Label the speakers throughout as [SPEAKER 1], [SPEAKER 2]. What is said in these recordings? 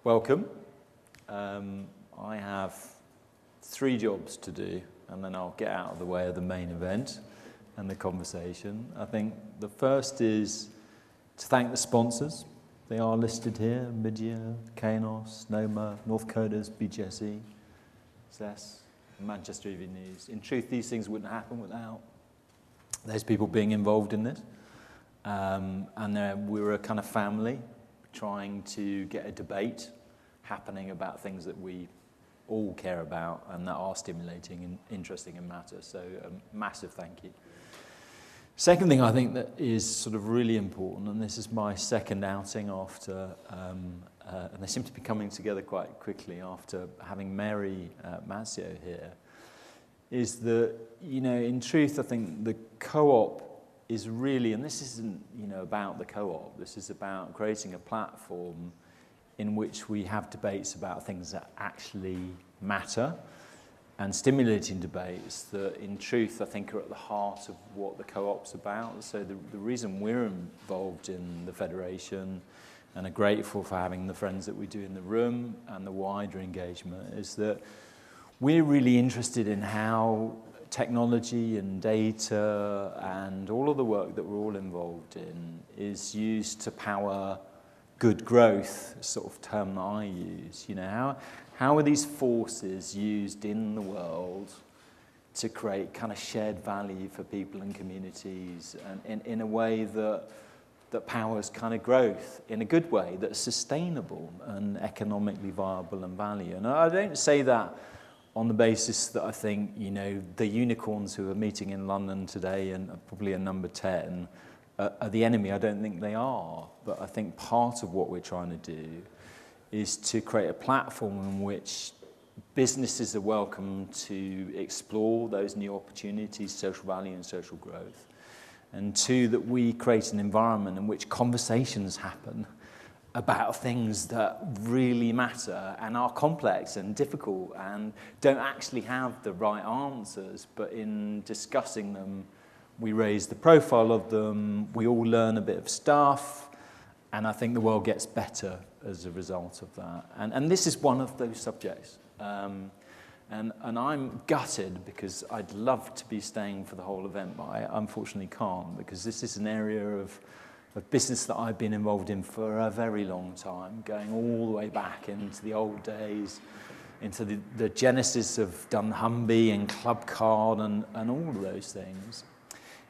[SPEAKER 1] Welcome. I have 3 jobs to do, and then I'll get out of the way of the main event and the conversation. I think the first is to thank the sponsors. They are listed here: Midea, Kainos, Noma, North Coders, BGSE, ZES, Manchester Evening News. In truth, these things wouldn't happen without those people being involved in this. And we're a kind of family trying to get a debate happening about things that we all care about and that are stimulating and interesting and matter. So a massive thank you. Second thing I think that is sort of really important, and this is my second outing after, and they seem to be coming together quite quickly after having Mary Mazzio here, is that, you know, in truth, I think the co-op is really, and this isn't, you know, about the co-op, this is about creating a platform in which we have debates about things that actually matter and stimulating debates that, in truth, I think are at the heart of what the co-op's about. So the reason we're involved in the Federation and are grateful for having the friends that we do in the room and the wider engagement is that we're really interested in how technology and data and all of the work that we're all involved in is used to power good growth, sort of term that I use. You know, how are these forces used in the world to create kind of shared value for people and communities, and in a way that powers kind of growth in a good way, that's sustainable and economically viable and value. And I don't say that on the basis that I think, you know, the unicorns who are meeting in London today and probably a number 10 are the enemy. I don't think they are. But I think part of what we're trying to do is to create a platform in which businesses are welcome to explore those new opportunities, social value and social growth. And 2, that we create an environment in which conversations happen about things that really matter and are complex and difficult and don't actually have the right answers, but in discussing them, we raise the profile of them, we all learn a bit of stuff, and I think the world gets better as a result of that. And this is one of those subjects. And I'm gutted because I'd love to be staying for the whole event, but I unfortunately can't, because this is an area of business that I've been involved in for a very long time, going all the way back into the old days, into the genesis of dunnhumby and Clubcard and all of those things.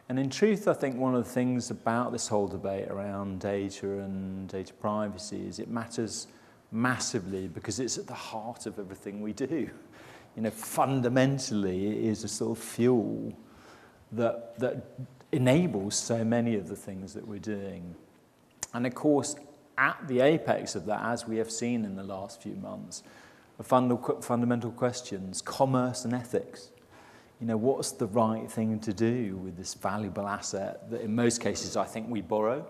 [SPEAKER 1] And in truth, I think one of the things about this whole debate around data and data privacy is it matters massively because it's at the heart of everything we do. You know, fundamentally, it is a sort of fuel that enables so many of the things that we're doing. And of course, at the apex of that, as we have seen in the last few months, are fundamental questions, commerce and ethics. You know, what's the right thing to do with this valuable asset that in most cases I think we borrow?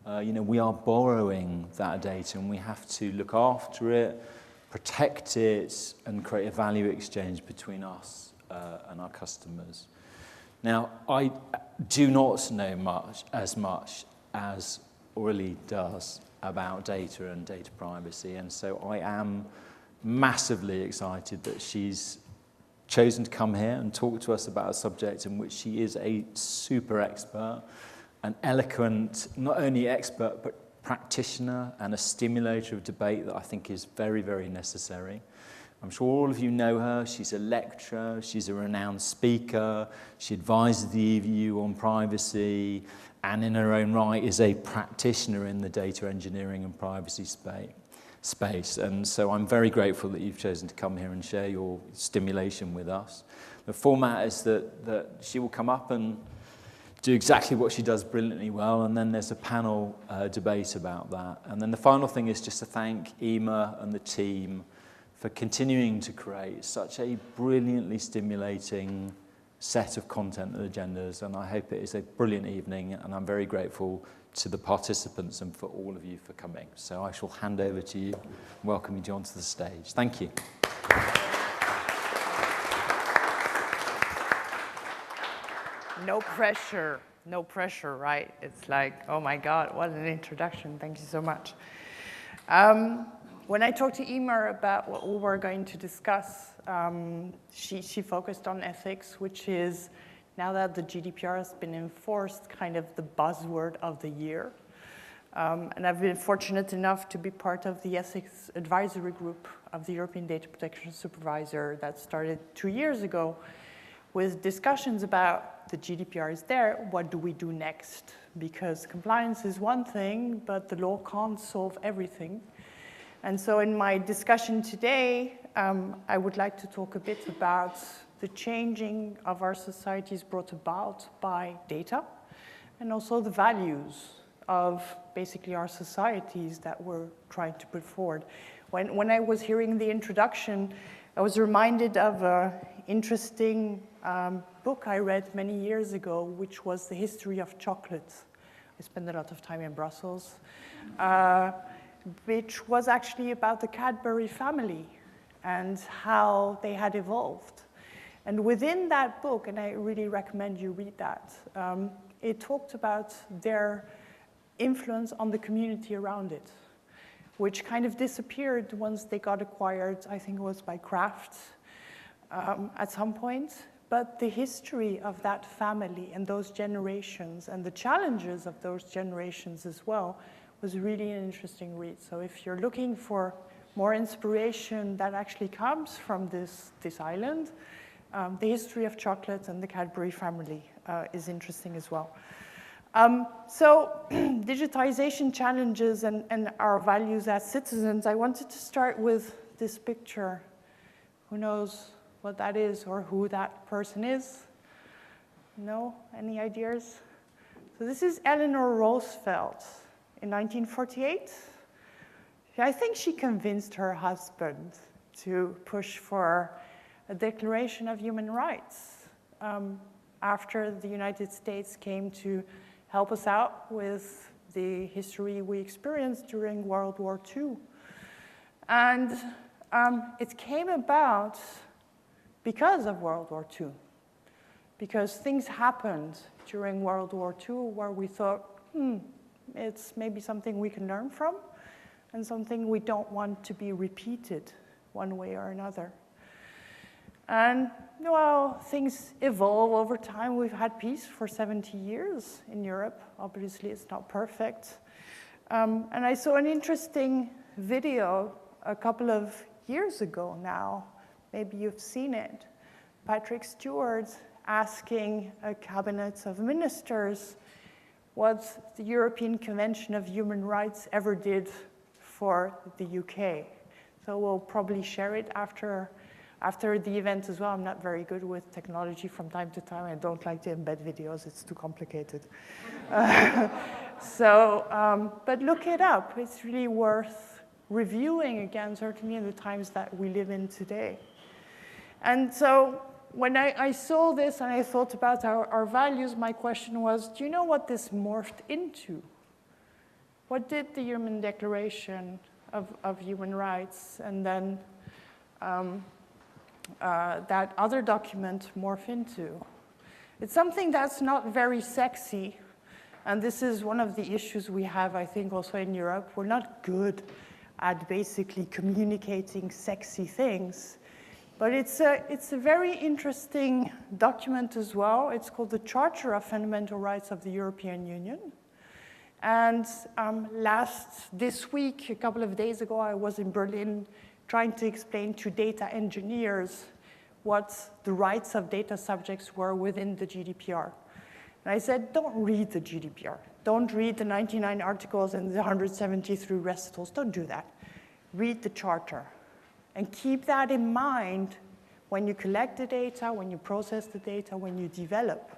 [SPEAKER 1] You know, we are borrowing that data and we have to look after it, protect it, and create a value exchange between us and our customers. Now, I do not know as much as Aurélie does about data and data privacy, and so I am massively excited that she's chosen to come here and talk to us about a subject in which she is a super expert, an eloquent, not only expert, but practitioner and a stimulator of debate that I think is very, very necessary. I'm sure all of you know her. She's a lecturer, she's a renowned speaker, she advises the EU on privacy, and in her own right is a practitioner in the data engineering and privacy space. And so I'm very grateful that you've chosen to come here and share your stimulation with us. The format is that she will come up and do exactly what she does brilliantly well, and then there's a panel debate about that. And then the final thing is just to thank Emma and the team for continuing to create such a brilliantly stimulating set of content and agendas, and I hope it is a brilliant evening, and I'm very grateful to the participants and for all of you for coming. So I shall hand over to you, welcome you onto the stage. Thank you.
[SPEAKER 2] No pressure, right? It's like, oh my God, what an introduction. Thank you so much. When I talked to Emer about what we were going to discuss, she focused on ethics, which is, now that the GDPR has been enforced, kind of the buzzword of the year. And I've been fortunate enough to be part of the ethics advisory group of the European Data Protection Supervisor that started 2 years ago with discussions about the GDPR is there, what do we do next? Because compliance is one thing, but the law can't solve everything. And so in my discussion today, I would like to talk a bit about the changing of our societies brought about by data, and also the values of basically our societies that we're trying to put forward. When I was hearing the introduction, I was reminded of an interesting book I read many years ago, which was The History of Chocolate. I spent a lot of time in Brussels, which was actually about the Cadbury family and how they had evolved. And within that book, and I really recommend you read that, it talked about their influence on the community around it, which kind of disappeared once they got acquired, I think it was by Kraft at some point. But the history of that family and those generations and the challenges of those generations as well was really an interesting read. So if you're looking for more inspiration that actually comes from this island, The History of Chocolate and the Cadbury family is interesting as well. So digitization challenges and our values as citizens, I wanted to start with this picture. Who knows what that is or who that person is? No? Any ideas? So this is Eleanor Roosevelt in 1948. I think she convinced her husband to push for a Declaration of Human Rights after the United States came to help us out with the history we experienced during World War II. And it came about because of World War II, because things happened during World War II where we thought, it's maybe something we can learn from and something we don't want to be repeated one way or another. And well, things evolve over time. We've had peace for 70 years in Europe. Obviously, it's not perfect. And I saw an interesting video a couple of years ago now. Maybe you've seen it. Patrick Stewart asking a cabinet of ministers what the European Convention of Human Rights ever did for the UK. So we'll probably share it after the event as well. I'm not very good with technology from time to time. I don't like to embed videos. It's too complicated. But look it up. It's really worth reviewing again, certainly in the times that we live in today. And so when I saw this and I thought about our values, my question was, do you know what this morphed into? What did the Human Declaration of Human Rights and then that other document morph into? It's something that's not very sexy, and this is one of the issues we have, I think, also in Europe. We're not good at basically communicating sexy things, but it's a very interesting document as well. It's called the Charter of Fundamental Rights of the European Union. And this week, a couple of days ago, I was in Berlin trying to explain to data engineers what the rights of data subjects were within the GDPR. And I said, don't read the GDPR. Don't read the 99 articles and the 173 recitals. Don't do that. Read the charter. And keep that in mind when you collect the data, when you process the data, when you develop.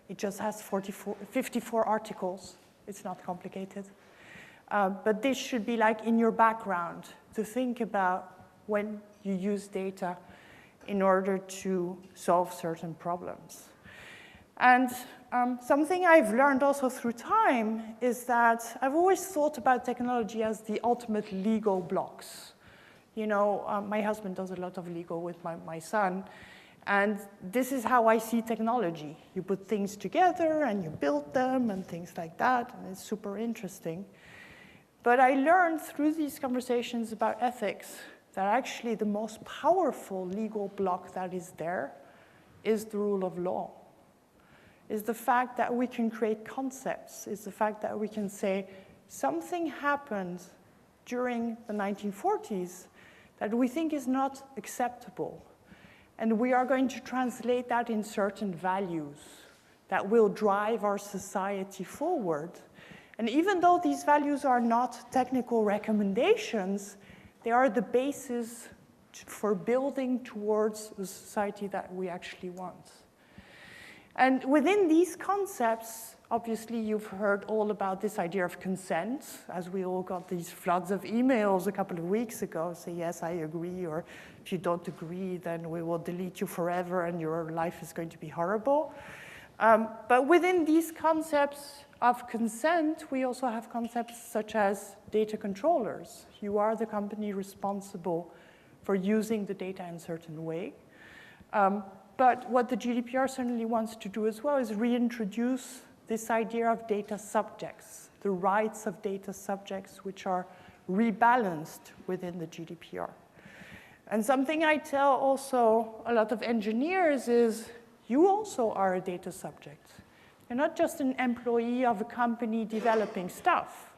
[SPEAKER 2] It just has 54 articles. It's not complicated. But this should be like in your background to think about when you use data in order to solve certain problems. And something I've learned also through time is that I've always thought about technology as the ultimate legal blocks. You know, my husband does a lot of legal with my son, and this is how I see technology. You put things together and you build them and things like that, and it's super interesting. But I learned through these conversations about ethics that actually the most powerful legal block that is there is the rule of law, is the fact that we can create concepts, is the fact that we can say something happened during the 1940s that we think is not acceptable. And we are going to translate that in certain values that will drive our society forward. And even though these values are not technical recommendations, they are the basis for building towards the society that we actually want. And within these concepts, obviously you've heard all about this idea of consent, as we all got these floods of emails a couple of weeks ago, say, yes, I agree, or if you don't agree, then we will delete you forever and your life is going to be horrible. But within these concepts of consent, we also have concepts such as data controllers. You are the company responsible for using the data in a certain way. But what the GDPR certainly wants to do as well is reintroduce this idea of data subjects, the rights of data subjects, which are rebalanced within the GDPR. And something I tell also a lot of engineers is, you also are a data subject. You're not just an employee of a company developing stuff.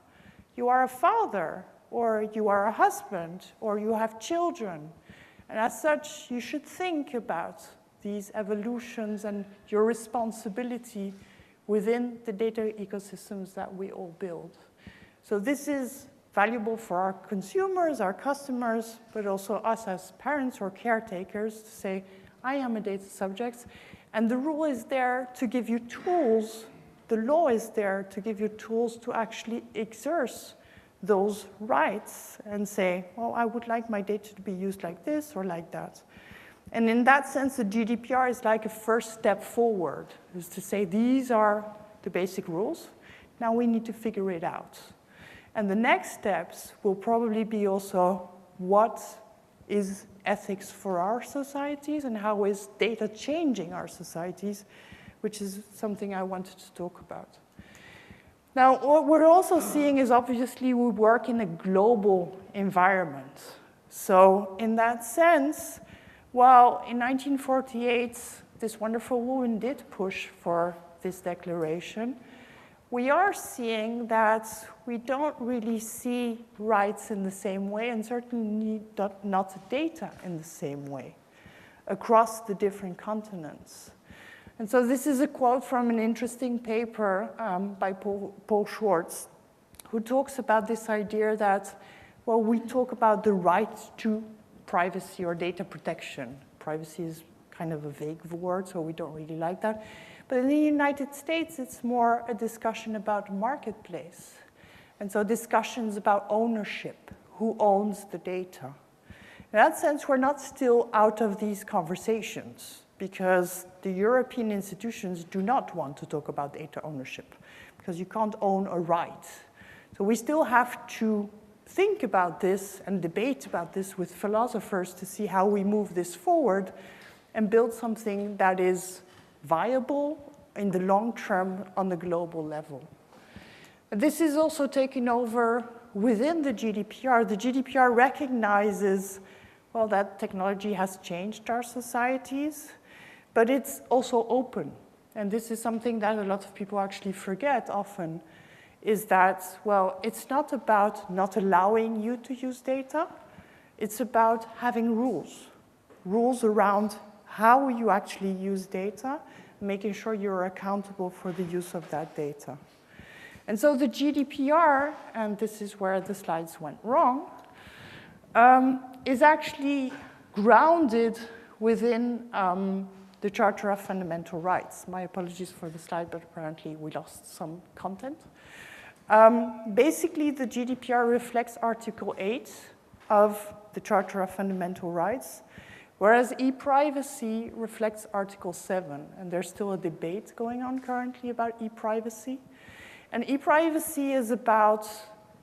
[SPEAKER 2] You are a father, or you are a husband, or you have children. And as such, you should think about these evolutions and your responsibility within the data ecosystems that we all build. So this is valuable for our consumers, our customers, but also us as parents or caretakers to say, I am a data subject, and the rule is there to give you tools, the law is there to give you tools to actually exert those rights and say, well, I would like my data to be used like this or like that. And in that sense, the GDPR is like a first step forward, is to say these are the basic rules. Now we need to figure it out. And the next steps will probably be also what is ethics for our societies and how is data changing our societies, which is something I wanted to talk about. Now, what we're also seeing is obviously we work in a global environment. So in that sense, while in 1948, this wonderful woman did push for this declaration, we are seeing that we don't really see rights in the same way, and certainly not data in the same way across the different continents. And so this is a quote from an interesting paper by Paul Schwartz, who talks about this idea that, well, we talk about the right to privacy or data protection. Privacy is kind of a vague word, so we don't really like that. But in the United States, it's more a discussion about marketplace. And so discussions about ownership, who owns the data. In that sense, we're not still out of these conversations because the European institutions do not want to talk about data ownership because you can't own a right. So we still have to think about this and debate about this with philosophers to see how we move this forward and build something that is viable in the long term on the global level. This is also taken over within the GDPR. The GDPR recognizes, well, that technology has changed our societies, but it's also open. And this is something that a lot of people actually forget often, is that, well, it's not about not allowing you to use data. It's about having rules around how you actually use data, making sure you're accountable for the use of that data. And so the GDPR, and this is where the slides went wrong, is actually grounded within the Charter of Fundamental Rights. My apologies for the slide, but apparently we lost some content. Basically, the GDPR reflects Article 8 of the Charter of Fundamental Rights, whereas e-privacy reflects Article 7. And there's still a debate going on currently about e-privacy. And e-privacy is about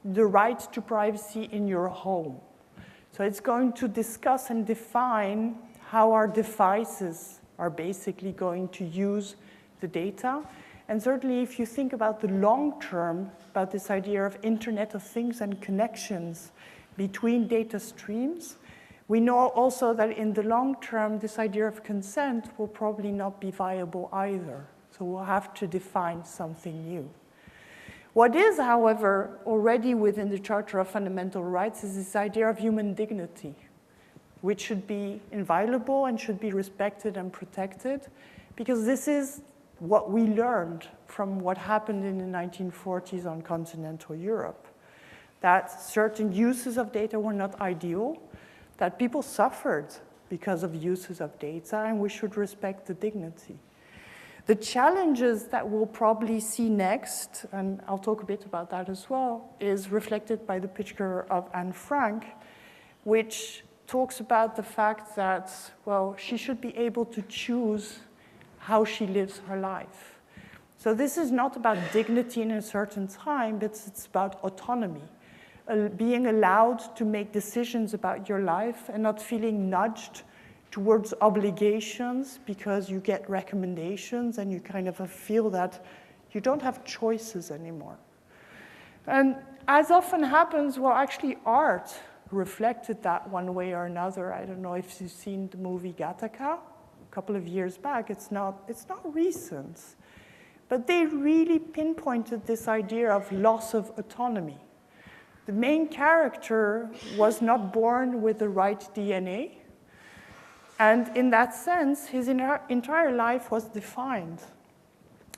[SPEAKER 2] the right to privacy in your home. So it's going to discuss and define how our devices are basically going to use the data. And certainly if you think about the long term, about this idea of Internet of Things and connections between data streams, we know also that in the long term, this idea of consent will probably not be viable either. So we'll have to define something new. What is, however, already within the Charter of Fundamental Rights is this idea of human dignity, which should be inviolable and should be respected and protected, because this is what we learned from what happened in the 1940s on continental Europe, that certain uses of data were not ideal, that people suffered because of uses of data, and we should respect the dignity. The challenges that we'll probably see next, and I'll talk a bit about that as well, is reflected by the picture of Anne Frank, which talks about the fact that, well, she should be able to choose how she lives her life. So this is not about dignity in a certain time, but it's about autonomy, being allowed to make decisions about your life and not feeling nudged towards obligations because you get recommendations and you kind of feel that you don't have choices anymore. And as often happens, well, actually art reflected that one way or another. I don't know if you've seen the movie Gattaca a couple of years back. It's not recent. But they really pinpointed this idea of loss of autonomy. The main character was not born with the right DNA. And in that sense, his entire life was defined.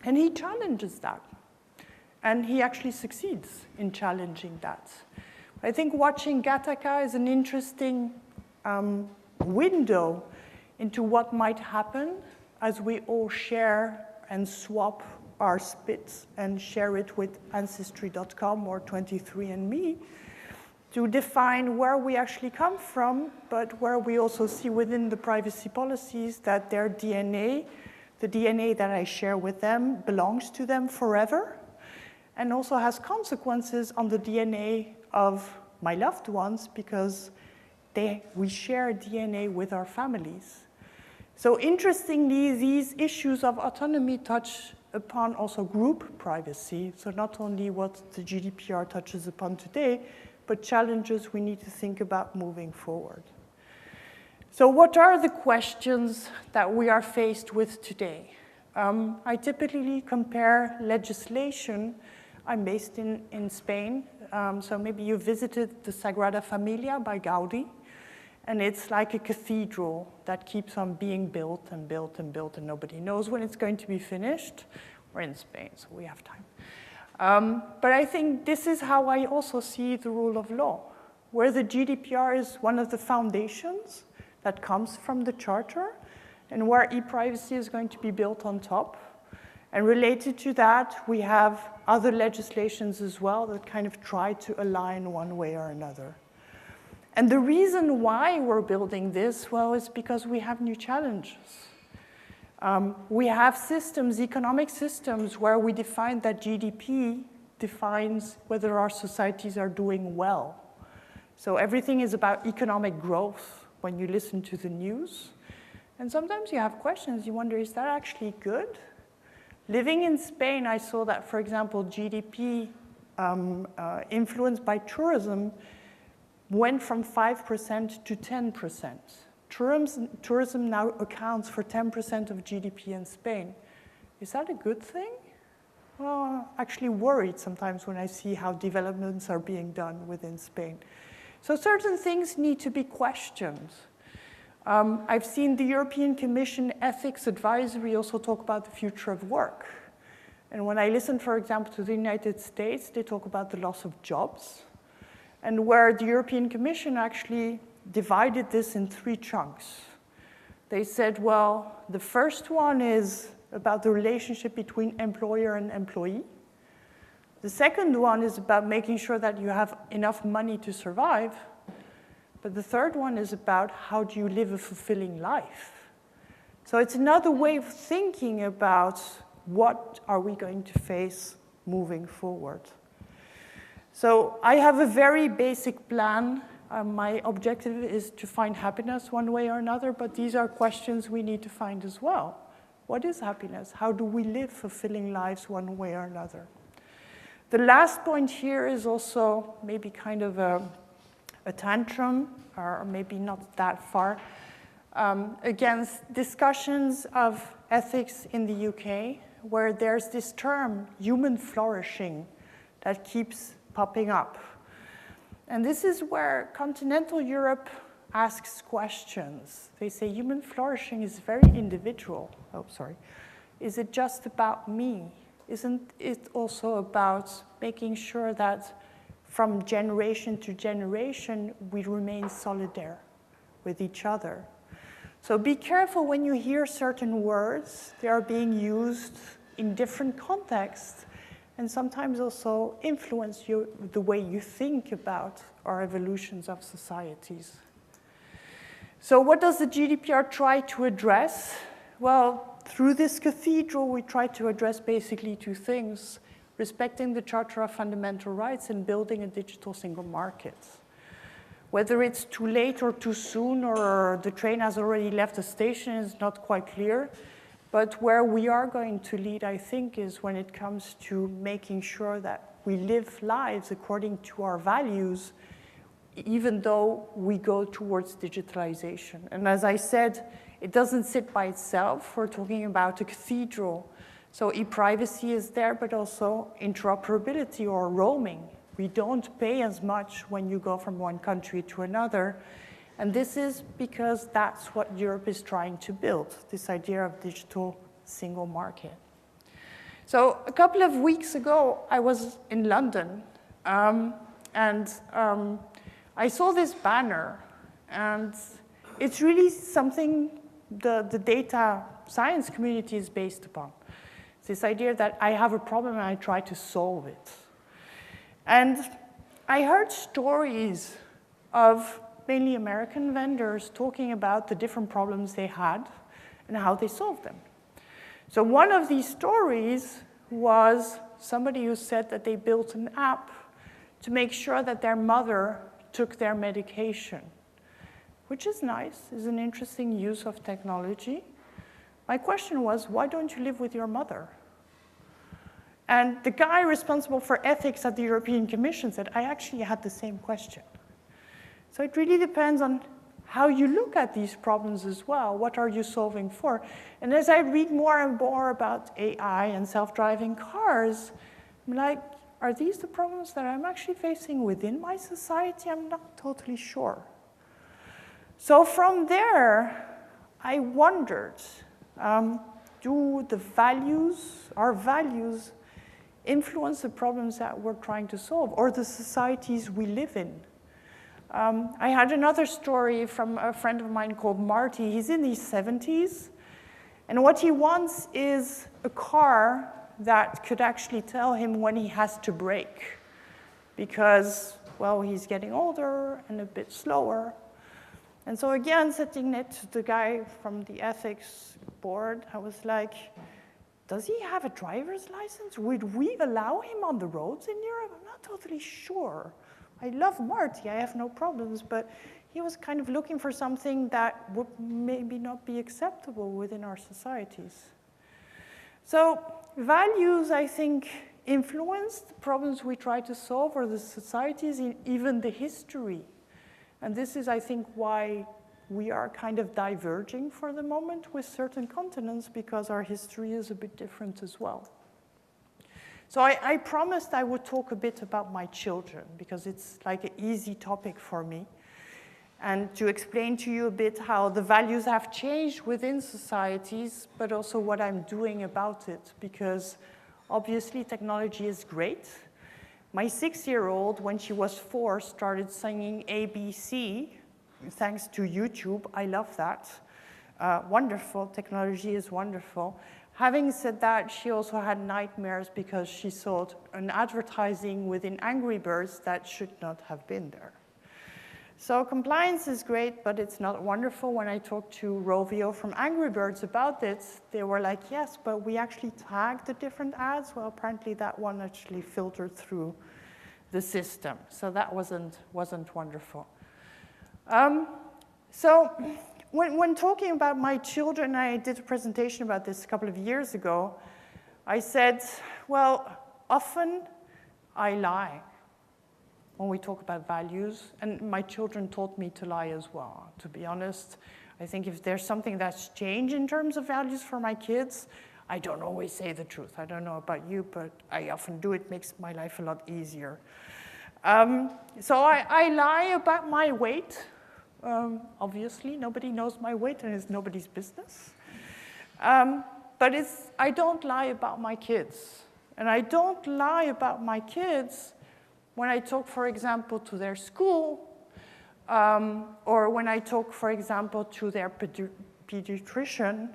[SPEAKER 2] And he challenges that. And he actually succeeds in challenging that. I think watching Gattaca is an interesting window into what might happen as we all share and swap our spits and share it with Ancestry.com or 23andMe to define where we actually come from, but where we also see within the privacy policies that their DNA, the DNA that I share with them, belongs to them forever, and also has consequences on the DNA of my loved ones because we share DNA with our families. So interestingly, these issues of autonomy touch upon also group privacy, so not only what the GDPR touches upon today, but challenges we need to think about moving forward. So what are the questions that we are faced with today? I typically compare legislation. I'm based in Spain, so maybe you visited the Sagrada Familia by Gaudi, and it's like a cathedral that keeps on being built and built and built, and nobody knows when it's going to be finished. We're in Spain, so we have time. But I think this is how I also see the rule of law, where the GDPR is one of the foundations that comes from the Charter, and where e-privacy is going to be built on top. And related to that, we have other legislations as well that kind of try to align one way or another. And the reason why we're building this, well, is because we have new challenges. We have systems, economic systems, where we define that GDP defines whether our societies are doing well. So everything is about economic growth when you listen to the news. And sometimes you have questions. You wonder, is that actually good? Living in Spain, I saw that, for example, GDP influenced by tourism went from 5% to 10%. Tourism now accounts for 10% of GDP in Spain. Is that a good thing? Well, I'm actually worried sometimes when I see how developments are being done within Spain. So certain things need to be questioned. I've seen the European Commission Ethics Advisory also talk about the future of work. And when I listen, for example, to the United States, they talk about the loss of jobs, and where the European Commission actually divided this in 3 chunks. They said, well, the first one is about the relationship between employer and employee. The second one is about making sure that you have enough money to survive. But the third one is about how do you live a fulfilling life. So it's another way of thinking about what are we going to face moving forward. So I have a very basic plan. My objective is to find happiness one way or another, but these are questions we need to find as well. What is happiness? How do we live fulfilling lives one way or another? The last point here is also maybe kind of a tantrum, or maybe not that far, against discussions of ethics in the UK, where there's this term, human flourishing, that keeps popping up. And this is where continental Europe asks questions. They say human flourishing is very individual. Oh, sorry. Is it just about me? Isn't it also about making sure that from generation to generation, we remain solidaire with each other? So be careful when you hear certain words. They are being used in different contexts and sometimes also influence the way you think about our evolutions of societies. So what does the GDPR try to address? Well, through this cathedral, we try to address basically two things: respecting the Charter of Fundamental Rights and building a digital single market. Whether it's too late or too soon, or the train has already left the station, is not quite clear. But where we are going to lead, I think, is when it comes to making sure that we live lives according to our values, even though we go towards digitalization. And as I said, it doesn't sit by itself. We're talking about a cathedral. So e-privacy is there, but also interoperability or roaming. We don't pay as much when you go from one country to another. And this is because that's what Europe is trying to build, this idea of digital single market. So a couple of weeks ago, I was in London, and I saw this banner, and it's really something the data science community is based upon. It's this idea that I have a problem and I try to solve it. And I heard stories of mainly American vendors talking about the different problems they had and how they solved them. So one of these stories was somebody who said that they built an app to make sure that their mother took their medication, which is nice, is an interesting use of technology. My question was, why don't you live with your mother? And the guy responsible for ethics at the European Commission said, I actually had the same question. So it really depends on how you look at these problems as well. What are you solving for? And as I read more and more about AI and self-driving cars, I'm like, are these the problems that I'm actually facing within my society? I'm not totally sure. So from there, I wondered, do the values, our values, influence the problems that we're trying to solve, or the societies we live in? I had another story from a friend of mine called Marty. He's in his 70s, and what he wants is a car that could actually tell him when he has to brake, because, well, he's getting older and a bit slower. And so again, sitting next to the guy from the ethics board, I was like, does he have a driver's license? Would we allow him on the roads in Europe? I'm not totally sure. I love Marty, I have no problems, but he was kind of looking for something that would maybe not be acceptable within our societies. So values, I think, influence the problems we try to solve, or the societies, even the history. And this is, I think, why we are kind of diverging for the moment with certain continents, because our history is a bit different as well. So I promised I would talk a bit about my children, because it's like an easy topic for me, and to explain to you a bit how the values have changed within societies, but also what I'm doing about it, because obviously technology is great. My 6-year-old, when she was 4, started singing ABC, thanks to YouTube. I love that. Wonderful, technology is wonderful. Having said that, she also had nightmares because she saw an advertising within Angry Birds that should not have been there. So compliance is great, but it's not wonderful. When I talked to Rovio from Angry Birds about this, they were like, yes, but we actually tagged the different ads. Well, apparently that one actually filtered through the system. So that wasn't wonderful. So when talking about my children, I did a presentation about this a couple of years ago. I said, well, often I lie when we talk about values, and my children taught me to lie as well. To be honest, I think if there's something that's changed in terms of values for my kids, I don't always say the truth. I don't know about you, but I often do. It makes my life a lot easier. So I lie about my weight. Obviously, nobody knows my weight, and it's nobody's business. But I don't lie about my kids. And I don't lie about my kids when I talk, for example, to their school, or when I talk, for example, to their pediatrician.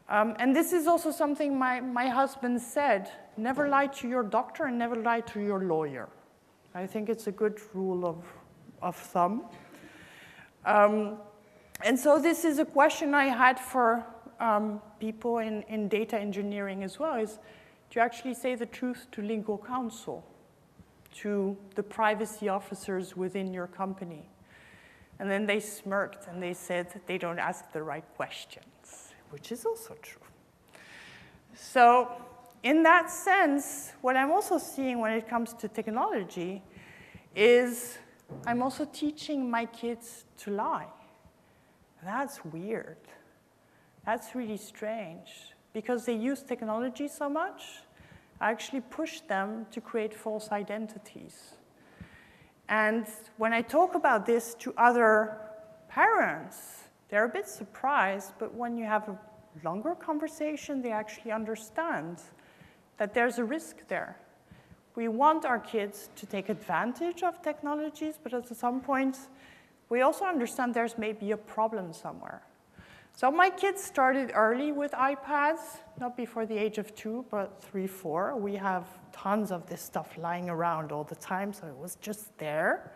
[SPEAKER 2] And this is also something my husband said: never lie to your doctor and never lie to your lawyer. I think it's a good rule of thumb. And so this is a question I had for people in data engineering as well, is to actually say the truth to legal counsel, to the privacy officers within your company. And then they smirked and they said that they don't ask the right questions, which is also true. So in that sense, what I'm also seeing when it comes to technology is I'm also teaching my kids to lie. That's weird. That's really strange. Because they use technology so much, I actually push them to create false identities. And when I talk about this to other parents, they're a bit surprised, but when you have a longer conversation, they actually understand that there's a risk there. We want our kids to take advantage of technologies, but at some point, we also understand there's maybe a problem somewhere. So my kids started early with iPads, not before the age of 2, but 3, 4. We have tons of this stuff lying around all the time, so it was just there.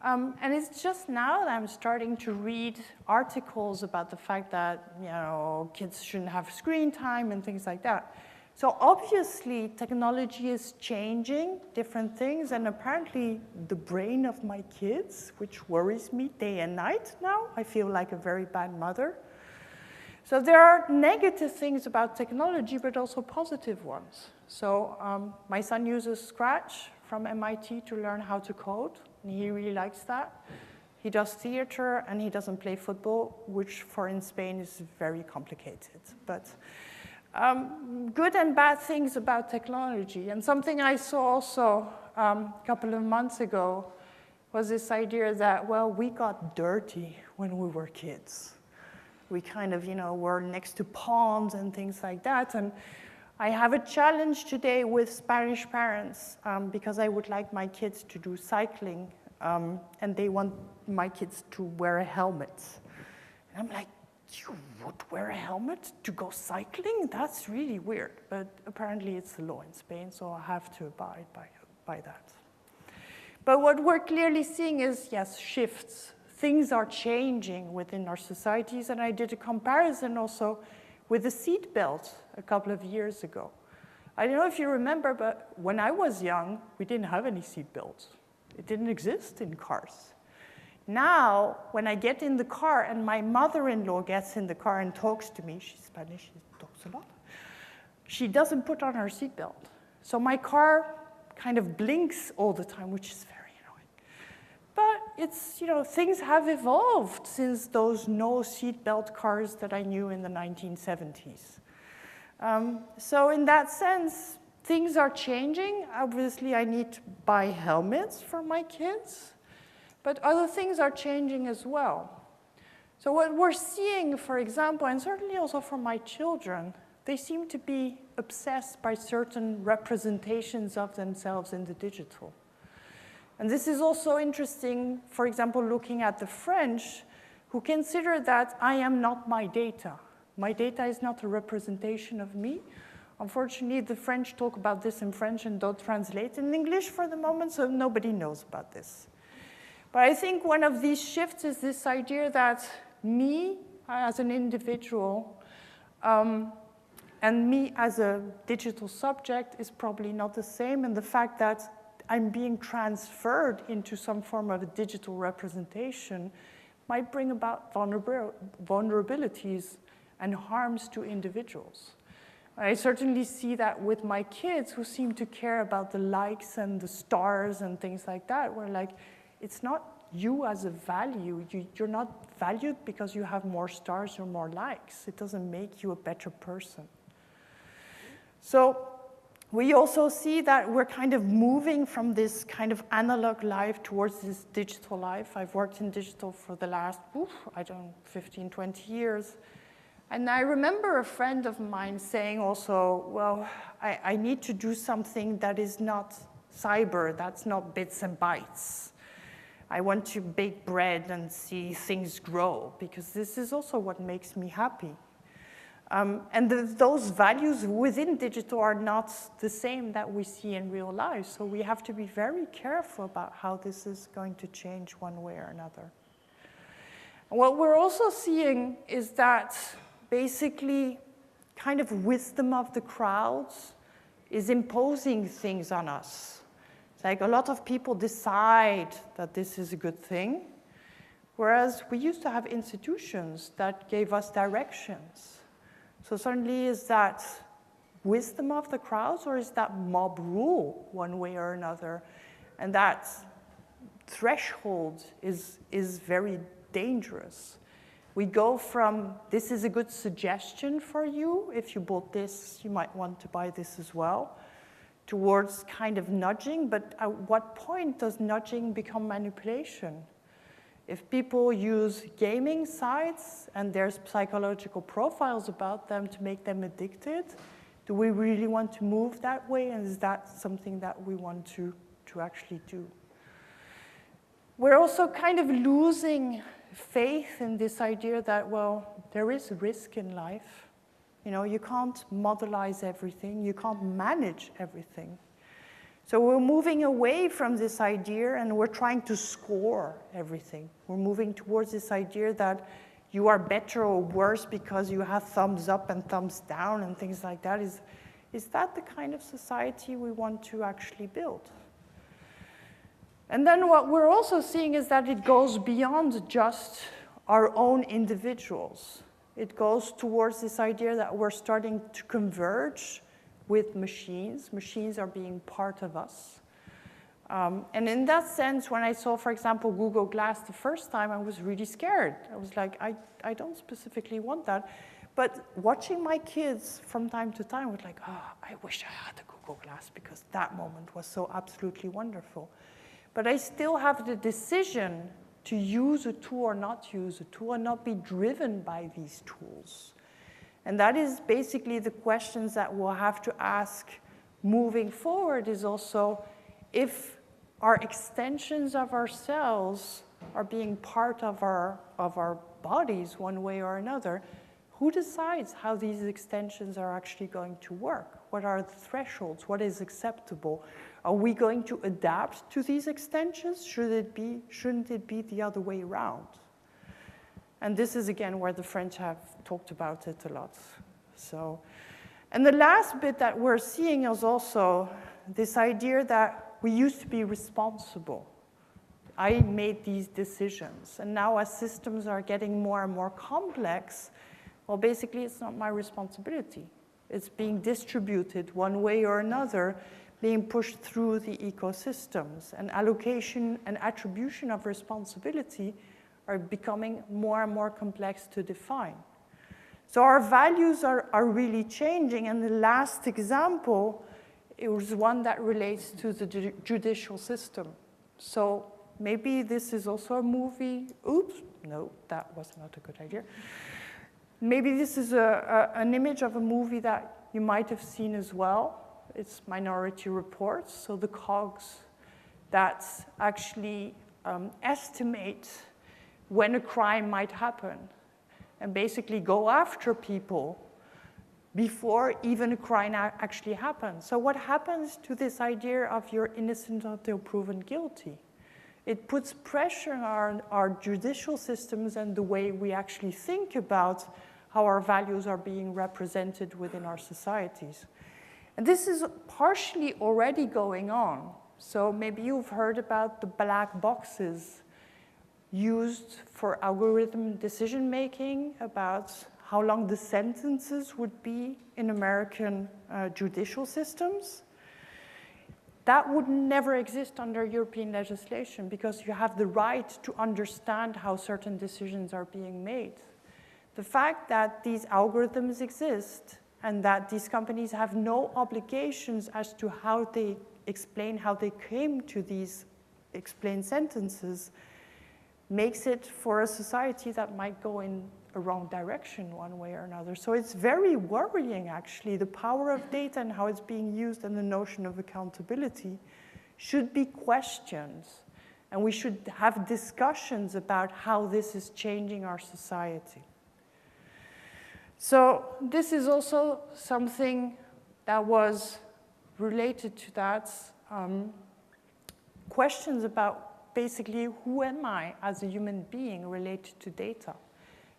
[SPEAKER 2] And it's just now that I'm starting to read articles about the fact that, kids shouldn't have screen time and things like that. So obviously, technology is changing different things, and apparently the brain of my kids, which worries me day and night now, I feel like a very bad mother. So there are negative things about technology, but also positive ones. So my son uses Scratch from MIT to learn how to code, and he really likes that. He does theater, and he doesn't play football, which in Spain is very complicated. But good and bad things about technology. And something I saw also a couple of months ago was this idea that, well, we got dirty when we were kids. We kind of, were next to ponds and things like that. And I have a challenge today with Spanish parents because I would like my kids to do cycling, and they want my kids to wear a helmet. And I'm like, you would wear a helmet to go cycling? That's really weird. But apparently it's the law in Spain, so I have to abide by that. But what we're clearly seeing is, yes, shifts. Things are changing within our societies, and I did a comparison also with the seat belt a couple of years ago. I don't know if you remember, but when I was young, we didn't have any seat belts. It didn't exist in cars. Now, when I get in the car and my mother-in-law gets in the car and talks to me, she's Spanish, she talks a lot, she doesn't put on her seatbelt. So my car kind of blinks all the time, which is very annoying. But it's, things have evolved since those no seatbelt cars that I knew in the 1970s. So in that sense, things are changing. Obviously, I need to buy helmets for my kids. But other things are changing as well. So what we're seeing, for example, and certainly also for my children, they seem to be obsessed by certain representations of themselves in the digital. And this is also interesting, for example, looking at the French, who consider that I am not my data. My data is not a representation of me. Unfortunately, the French talk about this in French and don't translate in English for the moment, so nobody knows about this. But I think one of these shifts is this idea that me as an individual and me as a digital subject is probably not the same, and the fact that I'm being transferred into some form of a digital representation might bring about vulnerabilities and harms to individuals. I certainly see that with my kids who seem to care about the likes and the stars and things like that, where like, it's not you as a value. You're not valued because you have more stars or more likes. It doesn't make you a better person. So we also see that we're kind of moving from this kind of analog life towards this digital life. I've worked in digital for the last, 15, 20 years. And I remember a friend of mine saying also, well, I need to do something that is not cyber, that's not bits and bytes. I want to bake bread and see things grow, because this is also what makes me happy. And those values within digital are not the same that we see in real life. So we have to be very careful about how this is going to change one way or another. And what we're also seeing is that basically kind of wisdom of the crowds is imposing things on us. It's like a lot of people decide that this is a good thing, whereas we used to have institutions that gave us directions. So suddenly, is that wisdom of the crowds, or is that mob rule one way or another? And that threshold is very dangerous. We go from, this is a good suggestion for you. If you bought this, you might want to buy this as well, towards kind of nudging. But at what point does nudging become manipulation? If people use gaming sites and there's psychological profiles about them to make them addicted, do we really want to move that way? And is that something that we want to actually do? We're also kind of losing faith in this idea that, well, there is risk in life. You know, you can't modelize everything. You can't manage everything. So we're moving away from this idea, and we're trying to score everything. We're moving towards this idea that you are better or worse because you have thumbs up and thumbs down and things like that. Is that the kind of society we want to actually build? And then what we're also seeing is that it goes beyond just our own individuals. It goes towards this idea that we're starting to converge with machines. Machines are being part of us. And in that sense, when I saw, for example, Google Glass the first time, I was really scared. I was like, I don't specifically want that. But watching my kids from time to time was like, oh, I wish I had a Google Glass, because that moment was so absolutely wonderful. But I still have the decision to use a tool or not use a tool, and not be driven by these tools. And that is basically the questions that we'll have to ask moving forward, is also if our extensions of ourselves are being part of our bodies one way or another, who decides how these extensions are actually going to work? What are the thresholds? What is acceptable? Are we going to adapt to these extensions? Shouldn't it be the other way around? And this is, again, where the French have talked about it a lot. So, and the last bit that we're seeing is also this idea that we used to be responsible. I made these decisions. And now as systems are getting more and more complex, well, basically, it's not my responsibility. It's being distributed one way or another, being pushed through the ecosystems. And allocation and attribution of responsibility are becoming more and more complex to define. So our values are really changing. And the last example, it was one that relates to the judicial system. So maybe this is also a movie. Oops, no, that was not a good idea. Maybe this is an image of a movie that you might have seen as well. It's Minority Report. So the cogs that actually estimate when a crime might happen, and basically go after people before even a crime actually happens. So what happens to this idea of you're innocent until proven guilty? It puts pressure on our judicial systems and the way we actually think about how our values are being represented within our societies. And this is partially already going on. So maybe you've heard about the black boxes used for algorithm decision-making, about how long the sentences would be in American judicial systems. That would never exist under European legislation because you have the right to understand how certain decisions are being made. The fact that these algorithms exist and that these companies have no obligations as to how they explain how they came to these explained sentences makes it for a society that might go in a wrong direction one way or another. So it's very worrying, actually. The power of data and how it's being used and the notion of accountability should be questioned. And we should have discussions about how this is changing our society. So this is also something that was related to that. Questions about basically who am I as a human being related to data?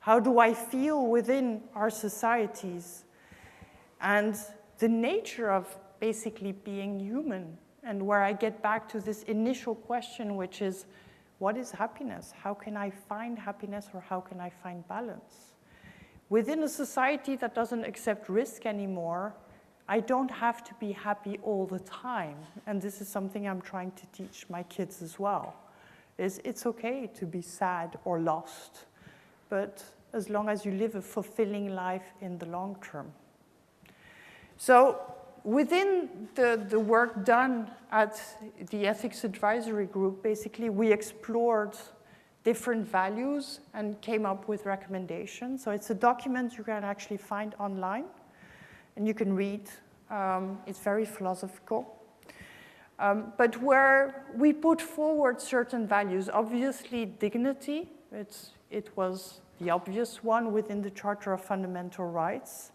[SPEAKER 2] How do I feel within our societies? And the nature of basically being human, and where I get back to this initial question, which is, what is happiness? How can I find happiness, or how can I find balance? Within a society that doesn't accept risk anymore, I don't have to be happy all the time. And this is something I'm trying to teach my kids as well, is it's okay to be sad or lost, but as long as you live a fulfilling life in the long term. So within the work done at the Ethics Advisory Group, basically we explored different values and came up with recommendations. So it's a document you can actually find online and you can read. It's very philosophical. But where we put forward certain values, obviously dignity, it was the obvious one within the Charter of Fundamental Rights,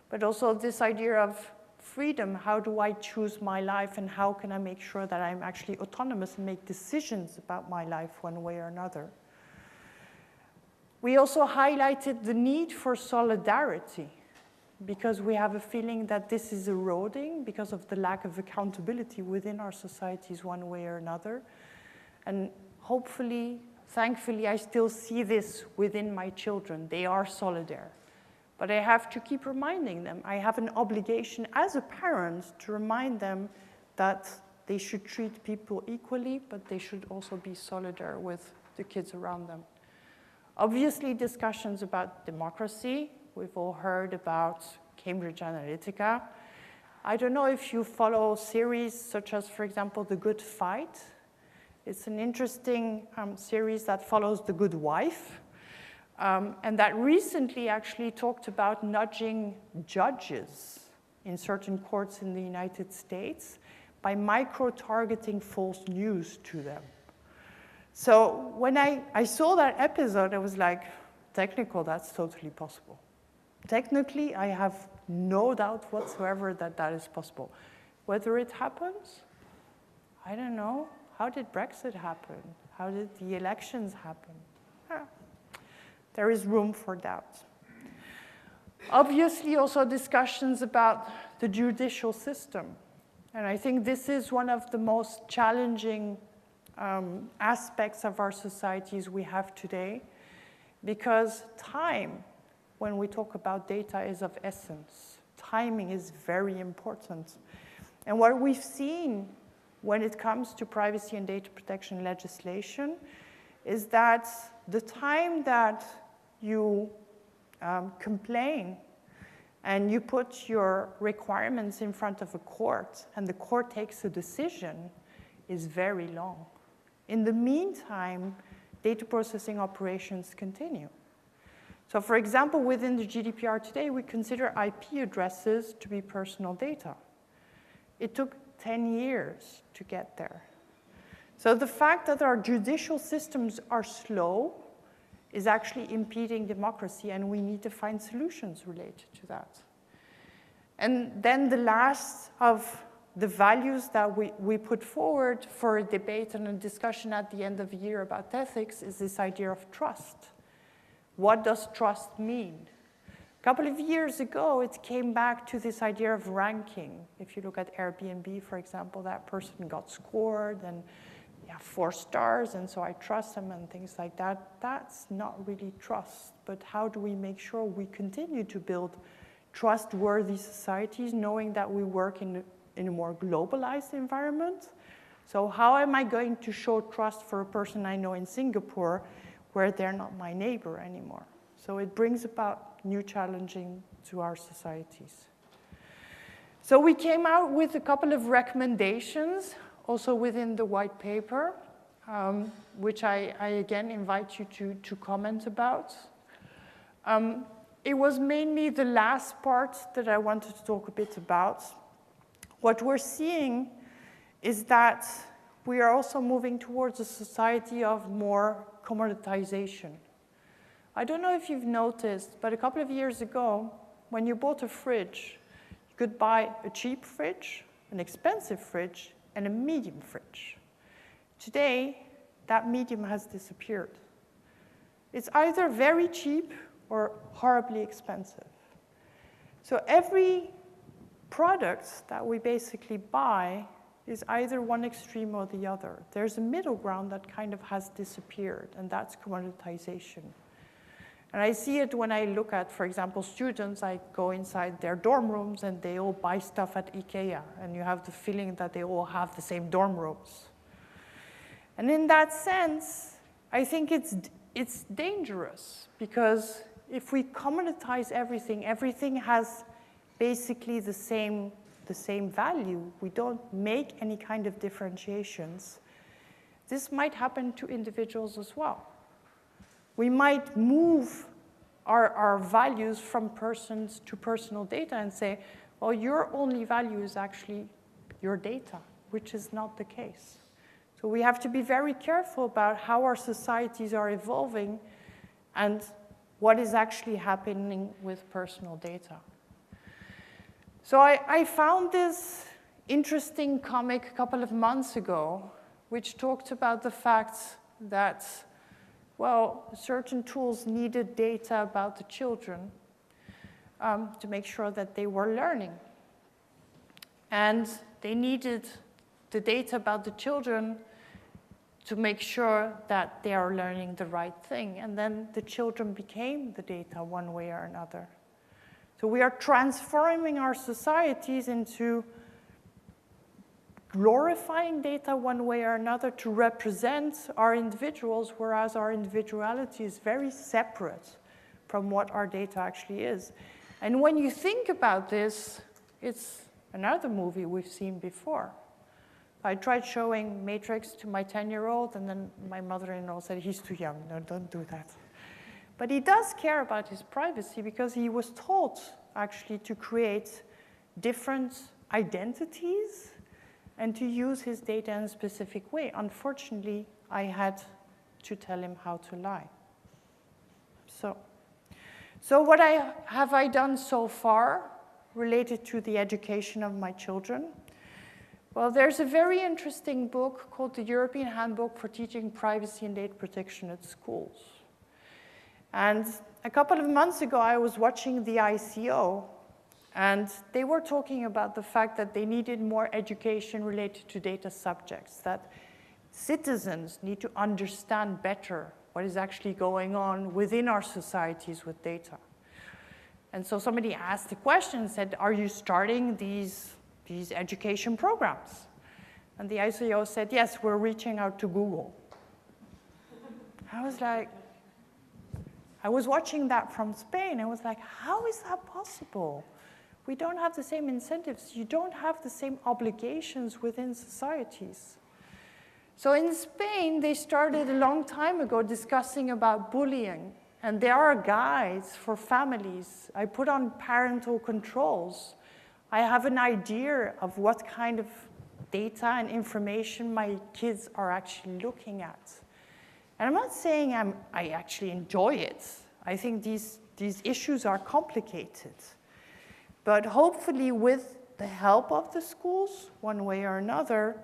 [SPEAKER 2] but also this idea of freedom. How do I choose my life, and how can I make sure that I'm actually autonomous and make decisions about my life one way or another? We also highlighted the need for solidarity, because we have a feeling that this is eroding because of the lack of accountability within our societies one way or another. And hopefully, thankfully, I still see this within my children. They are solidaire. But I have to keep reminding them. I have an obligation as a parent to remind them that they should treat people equally, but they should also be solidaire with the kids around them. Obviously, discussions about democracy. We've all heard about Cambridge Analytica. I don't know if you follow series such as, for example, The Good Fight. It's an interesting series that follows the good wife, and that recently actually talked about nudging judges in certain courts in the United States by micro-targeting false news to them. So when I saw that episode, I was like, technical, that's totally possible. Technically, I have no doubt whatsoever that that is possible. Whether it happens, I don't know. How did Brexit happen? How did the elections happen? There is room for doubt. Obviously, also discussions about the judicial system. And I think this is one of the most challenging aspects of our societies we have today, because time, when we talk about data, is of essence. Timing is very important. And what we've seen when it comes to privacy and data protection legislation is that the time that you complain and you put your requirements in front of a court and the court takes a decision is very long. In the meantime, data processing operations continue. So for example, within the GDPR today, we consider IP addresses to be personal data. It took 10 years to get there. So the fact that our judicial systems are slow is actually impeding democracy, and we need to find solutions related to that. And then the last of the values that we put forward for a debate and a discussion at the end of the year about ethics is this idea of trust. What does trust mean? A couple of years ago, it came back to this idea of ranking. If you look at Airbnb, for example, that person got scored, and yeah, have 4 stars, and so I trust them and things like that. That's not really trust, but how do we make sure we continue to build trustworthy societies, knowing that we work in a more globalized environment? So how am I going to show trust for a person I know in Singapore where they're not my neighbor anymore? So it brings about new challenging to our societies. So we came out with a couple of recommendations, also within the white paper, which I again invite you to comment about. It was mainly the last part that I wanted to talk a bit about. What we're seeing is that we are also moving towards a society of more commoditization. I don't know if you've noticed, but a couple of years ago, when you bought a fridge, you could buy a cheap fridge, an expensive fridge, and a medium fridge. Today, that medium has disappeared. It's either very cheap or horribly expensive. So every product that we basically buy is either one extreme or the other. There's a middle ground that kind of has disappeared, and that's commoditization. And I see it when I look at, for example, students. I go inside their dorm rooms, and they all buy stuff at IKEA, and you have the feeling that they all have the same dorm rooms. And in that sense, I think it's dangerous, because if we commoditize everything, everything has basically the same value. We don't make any kind of differentiations. This might happen to individuals as well. We might move our values from persons to personal data and say, well, your only value is actually your data, which is not the case. So we have to be very careful about how our societies are evolving and what is actually happening with personal data. So I found this interesting comic a couple of months ago, which talked about the fact that, well, certain tools needed data about the children to make sure that they were learning. And they needed the data about the children to make sure that they are learning the right thing. And then the children became the data one way or another. So we are transforming our societies into glorifying data one way or another to represent our individuals, whereas our individuality is very separate from what our data actually is. And when you think about this, it's another movie we've seen before. I tried showing Matrix to my 10-year-old, and then my mother-in-law said, he's too young, no, don't do that. But he does care about his privacy because he was taught actually to create different identities and to use his data in a specific way. Unfortunately, I had to tell him how to lie. So what have I done so far related to the education of my children? Well, there's a very interesting book called the European Handbook for Teaching Privacy and Data Protection at Schools. And a couple of months ago, I was watching the ICO, and they were talking about the fact that they needed more education related to data subjects, that citizens need to understand better what is actually going on within our societies with data. And so somebody asked the question and said, are you starting these education programs? And the ICO said, yes, we're reaching out to Google. I was like, I was watching that from Spain. I was like, how is that possible? We don't have the same incentives. You don't have the same obligations within societies. So in Spain, they started a long time ago discussing about bullying. And there are guides for families. I put on parental controls. I have an idea of what kind of data and information my kids are actually looking at. And I'm not saying I actually enjoy it. I think these issues are complicated. But hopefully with the help of the schools, one way or another,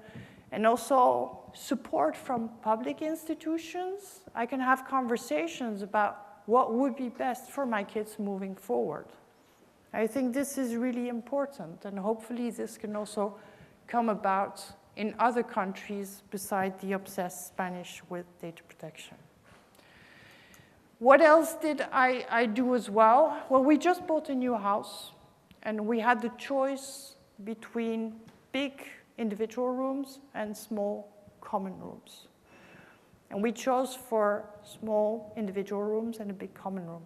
[SPEAKER 2] and also support from public institutions, I can have conversations about what would be best for my kids moving forward. I think this is really important, and hopefully this can also come about in other countries besides the obsessed Spanish with data protection. What else did I do as well? Well, we just bought a new house, and we had the choice between big individual rooms and small common rooms. And we chose for small individual rooms and a big common room.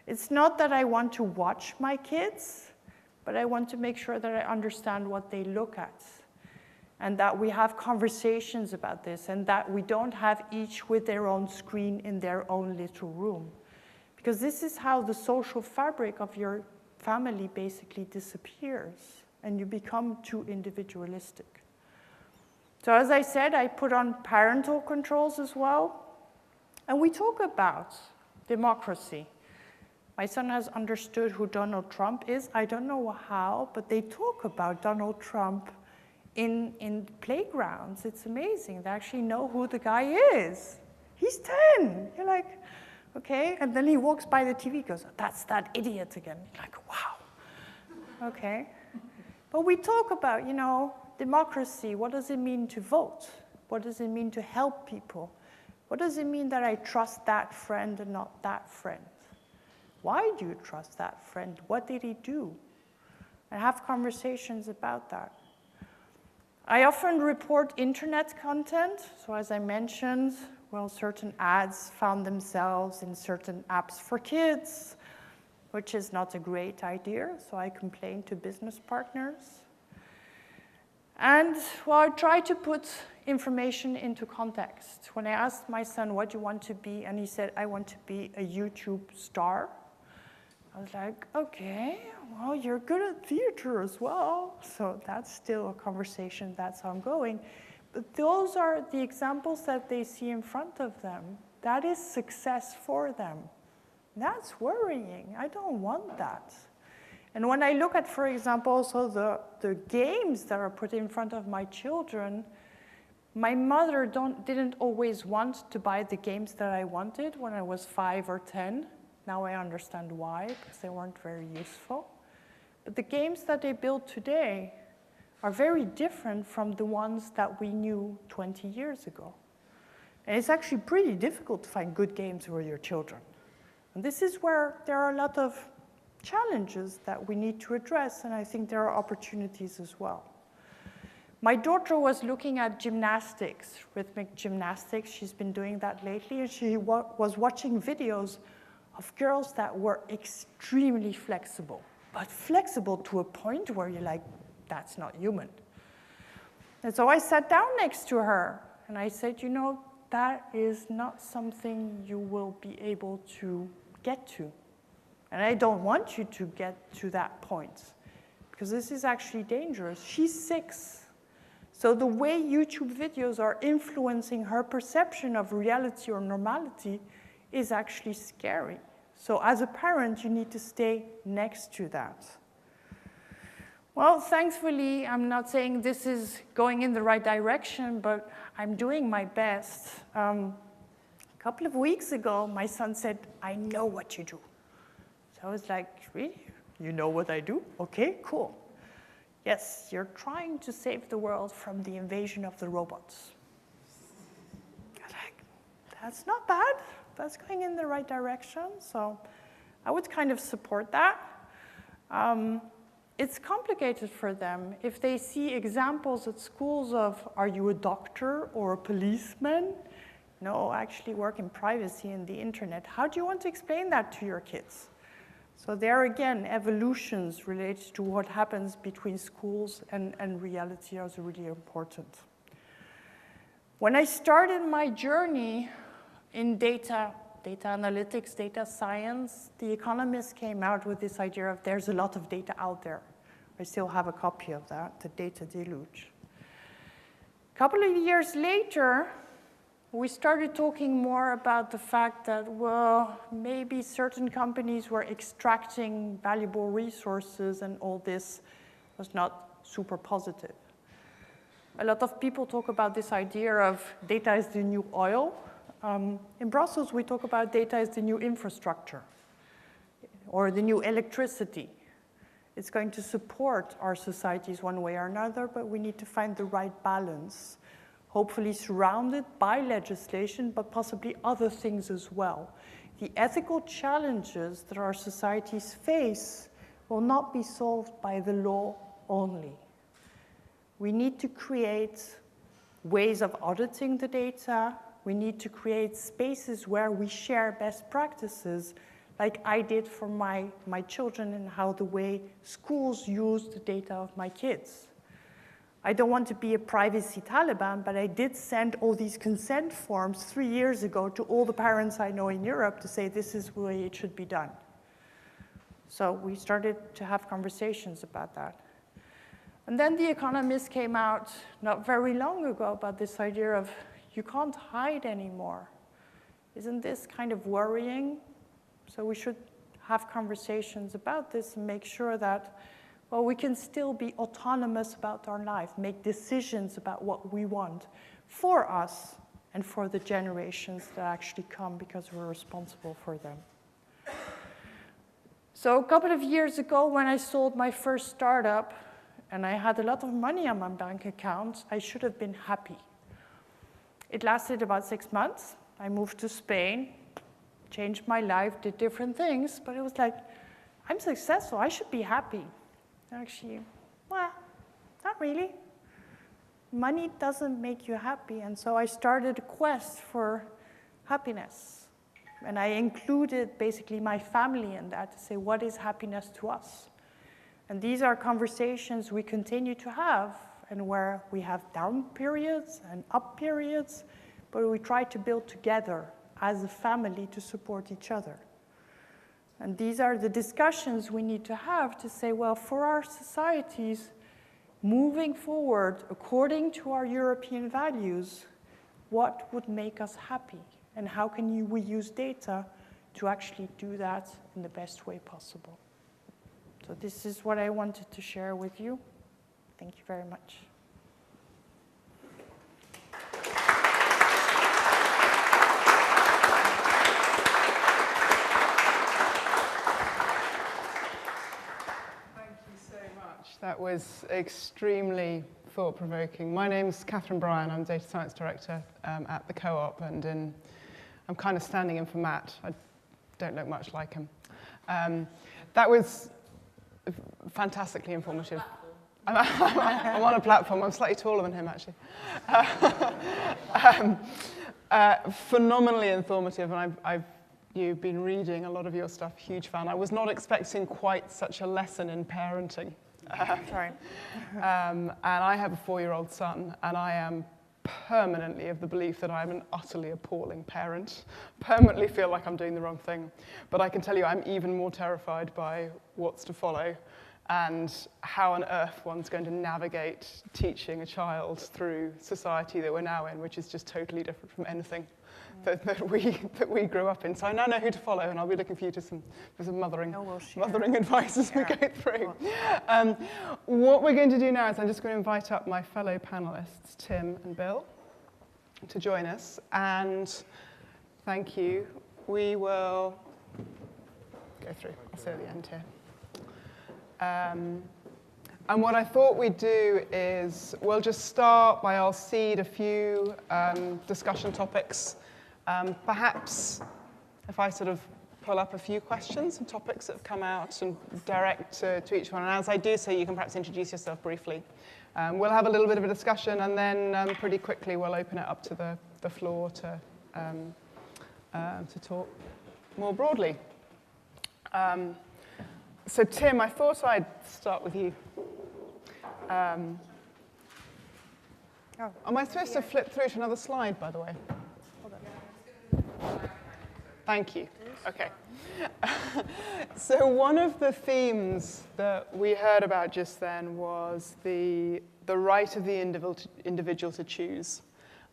[SPEAKER 2] It's not that I want to watch my kids, but I want to make sure that I understand what they look at, and that we have conversations about this, and that we don't have each with their own screen in their own little room. Because this is how the social fabric of your family basically disappears, and you become too individualistic. So as I said, I put on parental controls as well, and we talk about democracy. My son has understood who Donald Trump is. I don't know how, but they talk about Donald Trump in playgrounds. It's amazing. They actually know who the guy is. He's 10. You're like, okay. And then he walks by the TV, goes, that's that idiot again. You're like, wow. Okay. But we talk about, democracy. What does it mean to vote? What does it mean to help people? What does it mean that I trust that friend and not that friend? Why do you trust that friend? What did he do? I have conversations about that. I often report internet content. So as I mentioned, well, certain ads found themselves in certain apps for kids, which is not a great idea. So I complain to business partners. And, well, I try to put information into context. When I asked my son, what do you want to be? And he said, I want to be a YouTube star. I was like, okay, well, you're good at theater as well. So that's still a conversation that's ongoing. But those are the examples that they see in front of them. That is success for them. That's worrying. I don't want that. And when I look at, for example, also the games that are put in front of my children, my mother didn't always want to buy the games that I wanted when I was 5 or 10. Now I understand why, because they weren't very useful. But the games that they build today are very different from the ones that we knew 20 years ago. And it's actually pretty difficult to find good games for your children. And this is where there are a lot of challenges that we need to address, and I think there are opportunities as well. My daughter was looking at gymnastics, rhythmic gymnastics. She's been doing that lately, and she was watching videos of girls that were extremely flexible, but flexible to a point where you're like, that's not human. And so I sat down next to her, and I said, that is not something you will be able to get to. And I don't want you to get to that point, because this is actually dangerous. She's 6. So the way YouTube videos are influencing her perception of reality or normality is actually scary. So as a parent, you need to stay next to that. Well, thankfully, I'm not saying this is going in the right direction, but I'm doing my best. A couple of weeks ago, my son said, I know what you do. So I was like, really? You know what I do? Okay, cool. Yes, you're trying to save the world from the invasion of the robots. I was like, that's not bad. That's going in the right direction. So I would kind of support that. It's complicated for them. If they see examples at schools of, are you a doctor or a policeman? No, I actually work in privacy in the internet. How do you want to explain that to your kids? So there again, evolutions related to what happens between schools and reality are really important. When I started my journey in data analytics, data science, The Economist came out with this idea of there's a lot of data out there. I still have a copy of that, The Data Deluge. A couple of years later, we started talking more about the fact that, well, maybe certain companies were extracting valuable resources and all this was not super positive. A lot of people talk about this idea of data is the new oil. In Brussels, we talk about data as the new infrastructure or the new electricity. It's going to support our societies one way or another, but we need to find the right balance, hopefully surrounded by legislation, but possibly other things as well. The ethical challenges that our societies face will not be solved by the law only. We need to create ways of auditing the data. We need to create spaces where we share best practices, like I did for my children and how the way schools use the data of my kids. I don't want to be a privacy Taliban, but I did send all these consent forms 3 years ago to all the parents I know in Europe to say this is the way it should be done. So we started to have conversations about that. And then The Economist came out not very long ago about this idea of you can't hide anymore. Isn't this kind of worrying? So we should have conversations about this and make sure that, well, we can still be autonomous about our life, make decisions about what we want for us and for the generations that actually come because we're responsible for them. So a couple of years ago when I sold my first startup and I had a lot of money on my bank account, I should have been happy. It lasted about 6 months. I moved to Spain, changed my life, did different things, but it was like, I'm successful, I should be happy. Actually, well, not really. Money doesn't make you happy, and so I started a quest for happiness. And I included basically my family in that to say, what is happiness to us? And these are conversations we continue to have, and where we have down periods and up periods, but we try to build together as a family to support each other. And these are the discussions we need to have to say, well, for our societies, moving forward according to our European values, what would make us happy? And how can we use data to actually do that in the best way possible? So this is what I wanted to share with you. Thank you very much.
[SPEAKER 3] That was extremely thought-provoking. My name's Catherine Bryan. I'm Data Science Director at the Co-op, and I'm kind of standing in for Matt. I don't look much like him. That was fantastically informative. I'm on a platform. I'm slightly taller than him, actually. Phenomenally informative, and you've been reading a lot of your stuff. Huge fan. I was not expecting quite such a lesson in parenting.
[SPEAKER 2] Sorry.
[SPEAKER 3] And I have a 4-year-old son, and I am permanently of the belief that I'm an utterly appalling parent. Permanently feel like I'm doing the wrong thing. But I can tell you I'm even more terrified by what's to follow and how on earth one's going to navigate teaching a child through society that we're now in, which is just totally different from anything that we grew up in. So I now know who to follow, and I'll be looking for you to some mothering advice as we go through. What we're going to do now is I'm just going to invite up my fellow panelists, Tim and Bill, to join us. And thank you. We will go through. I'll say at the end here. And what I thought we'd do is we'll just start by I'll seed a few discussion topics. Perhaps if I sort of pull up a few questions and topics that have come out and direct to each one. And as I do so, you can perhaps introduce yourself briefly. We'll have a little bit of a discussion, and then pretty quickly we'll open it up to the floor to talk more broadly. So Tim, I thought I'd start with you. Am I supposed to flip through to another slide, by the way? Thank you. Okay. So one of the themes that we heard about just then was the right of the individual to choose.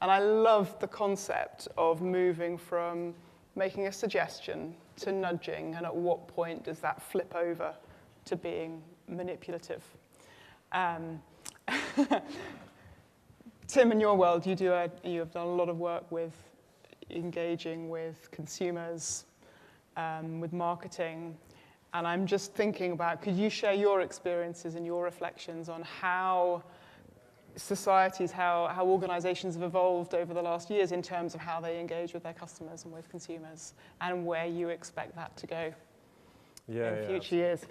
[SPEAKER 3] And I love the concept of moving from making a suggestion to nudging, and at what point does that flip over to being manipulative? Tim, in your world, you have done a lot of work with engaging with consumers, with marketing. And I'm just thinking about, could you share your experiences and your reflections on how societies, how organizations have evolved over the last years in terms of how they engage with their customers and with consumers, and where you expect that to go in future years?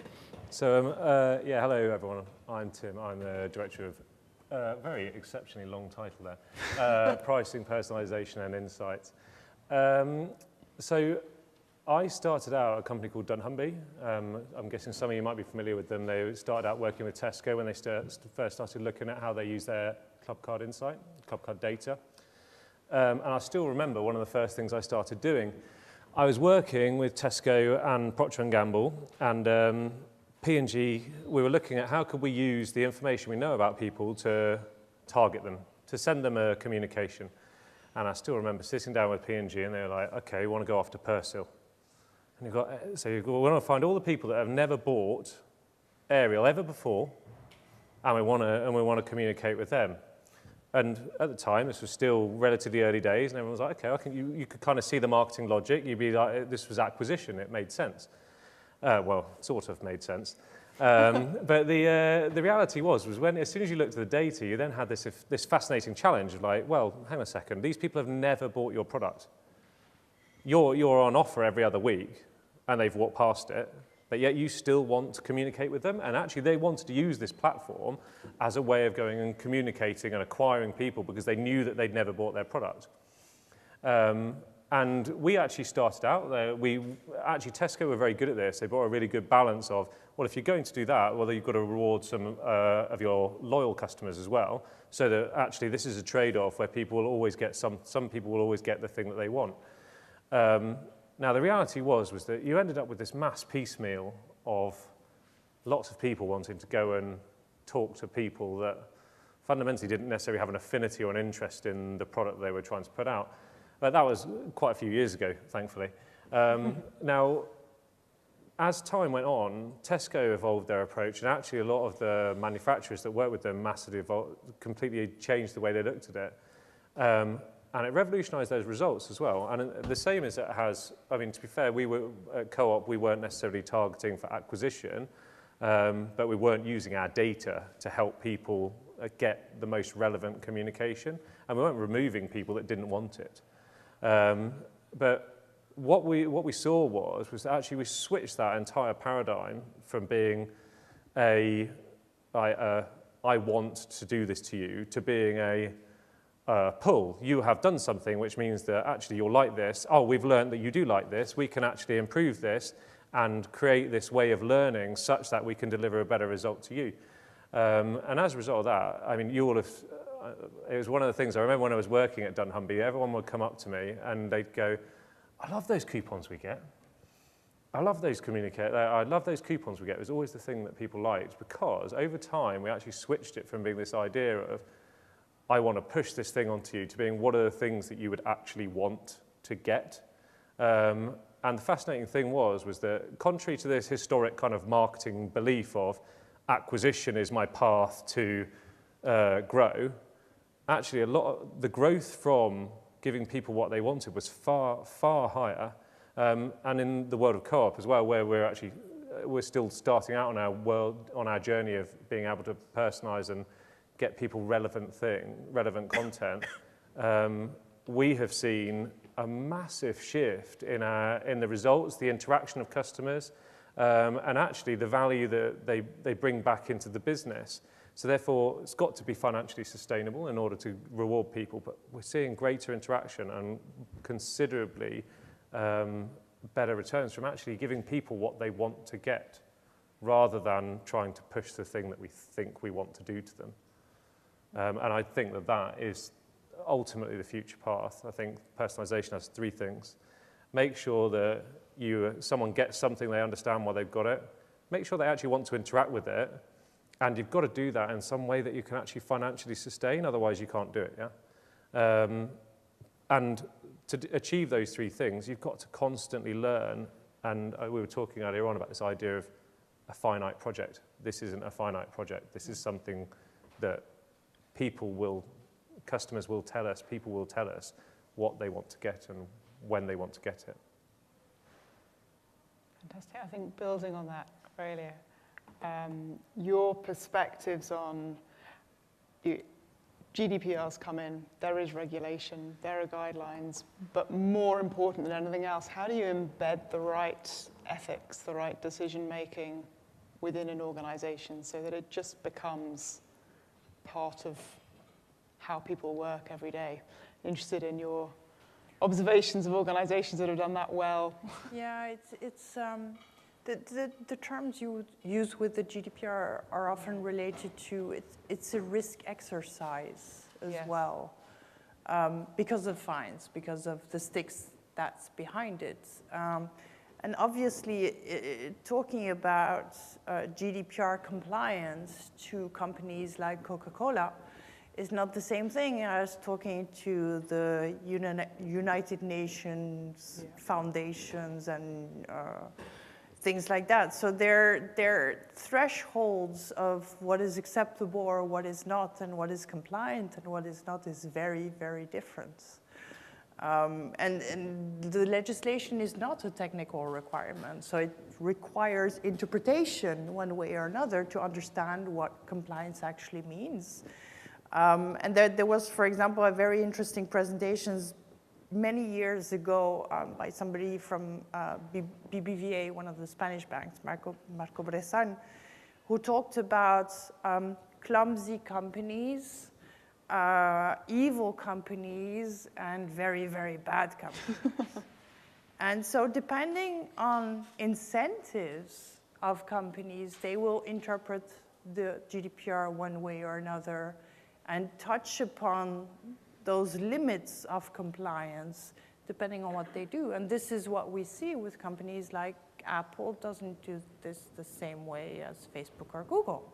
[SPEAKER 4] So, hello everyone. I'm Tim. I'm the director of very exceptionally long title there, pricing, personalization, and insights. So I started out at a company called dunnhumby. I'm guessing some of you might be familiar with them. They started out working with Tesco when they first started looking at how they use their Clubcard insight, Clubcard data. And I still remember one of the first things I started doing. I was working with Tesco and Procter & Gamble, and P&G, we were looking at how could we use the information we know about people to target them, to send them a communication. And I still remember sitting down with P&G, and they were like, okay, we want to go after Persil. And we want to find all the people that have never bought Ariel ever before, and we want to communicate with them. And at the time, this was still relatively early days, and everyone was like, okay, you could kind of see the marketing logic. You'd be like, this was acquisition. It made sense. Well, sort of made sense. But the reality was when as soon as you looked at the data, you then had this fascinating challenge of like, well, hang on a second. These people have never bought your product. You're on offer every other week, and they've walked past it, but yet you still want to communicate with them. And actually, they wanted to use this platform as a way of going and communicating and acquiring people because they knew that they'd never bought their product. And we actually started out there. Tesco were very good at this. They brought a really good balance of, well, if you're going to do that, well, you've got to reward some of your loyal customers as well, so that actually this is a trade-off where people will always get some people will always get the thing that they want. Now, the reality was that you ended up with this mass piecemeal of lots of people wanting to go and talk to people that fundamentally didn't necessarily have an affinity or an interest in the product they were trying to put out. But that was quite a few years ago, thankfully. Now, as time went on, Tesco evolved their approach, and actually a lot of the manufacturers that work with them massively completely changed the way they looked at it. And it revolutionized those results as well. And the same as it has, I mean, to be fair, we were at Co-op, we weren't necessarily targeting for acquisition, but we weren't using our data to help people get the most relevant communication. And we weren't removing people that didn't want it. But what we saw was actually we switched that entire paradigm from being I want to do this to you, to being a pull. You have done something, which means that actually you'll like this. Oh, we've learned that you do like this. We can actually improve this and create this way of learning such that we can deliver a better result to you. And as a result of that, I mean, you all have, it was one of the things I remember when I was working at dunnhumby, everyone would come up to me and they'd go, I love those coupons we get. I love those coupons we get. It was always the thing that people liked, because over time we actually switched it from being this idea of I want to push this thing onto you to being what are the things that you would actually want to get. And the fascinating thing was that contrary to this historic kind of marketing belief of acquisition is my path to grow, actually a lot of the growth from giving people what they wanted was far, far higher. And in the world of Co-op as well, where we're still starting out on our journey of being able to personalize and get people relevant content, we have seen a massive shift in the results, the interaction of customers, and actually the value that they bring back into the business. So therefore, it's got to be financially sustainable in order to reward people, but we're seeing greater interaction and considerably better returns from actually giving people what they want to get, rather than trying to push the thing that we think we want to do to them. And I think that is ultimately the future path. I think personalization has three things. Make sure that someone gets something, they understand why they've got it. Make sure they actually want to interact with it. And you've got to do that in some way that you can actually financially sustain, otherwise you can't do it, yeah? And to achieve those three things, you've got to constantly learn. And we were talking earlier on about this idea of a finite project. This isn't a finite project. This is something that customers will tell us, people will tell us what they want to get and when they want to get it.
[SPEAKER 3] Fantastic. I think building on that, Aurelia, your perspectives on GDPR's come in, there is regulation, there are guidelines, but more important than anything else, how do you embed the right ethics, the right decision-making within an organization so that it just becomes part of how people work every day? Interested in your observations of organizations that have done that well.
[SPEAKER 2] Yeah, it's the terms you use with the GDPR are often related to it's a risk exercise as well, because of fines, because of the sticks that's behind it. And obviously, talking about GDPR compliance to companies like Coca-Cola is not the same thing as talking to the United Nations foundations and things like that. So their thresholds of what is acceptable or what is not, and what is compliant and what is not, is very, very different. And the legislation is not a technical requirement, so it requires interpretation one way or another to understand what compliance actually means. And there was, for example, a very interesting presentation many years ago by somebody from BBVA, one of the Spanish banks, Marco Bressan, who talked about clumsy companies, evil companies, and very, very bad companies. And so depending on incentives of companies, they will interpret the GDPR one way or another and touch upon those limits of compliance depending on what they do. And this is what we see with companies like Apple doesn't do this the same way as Facebook or Google,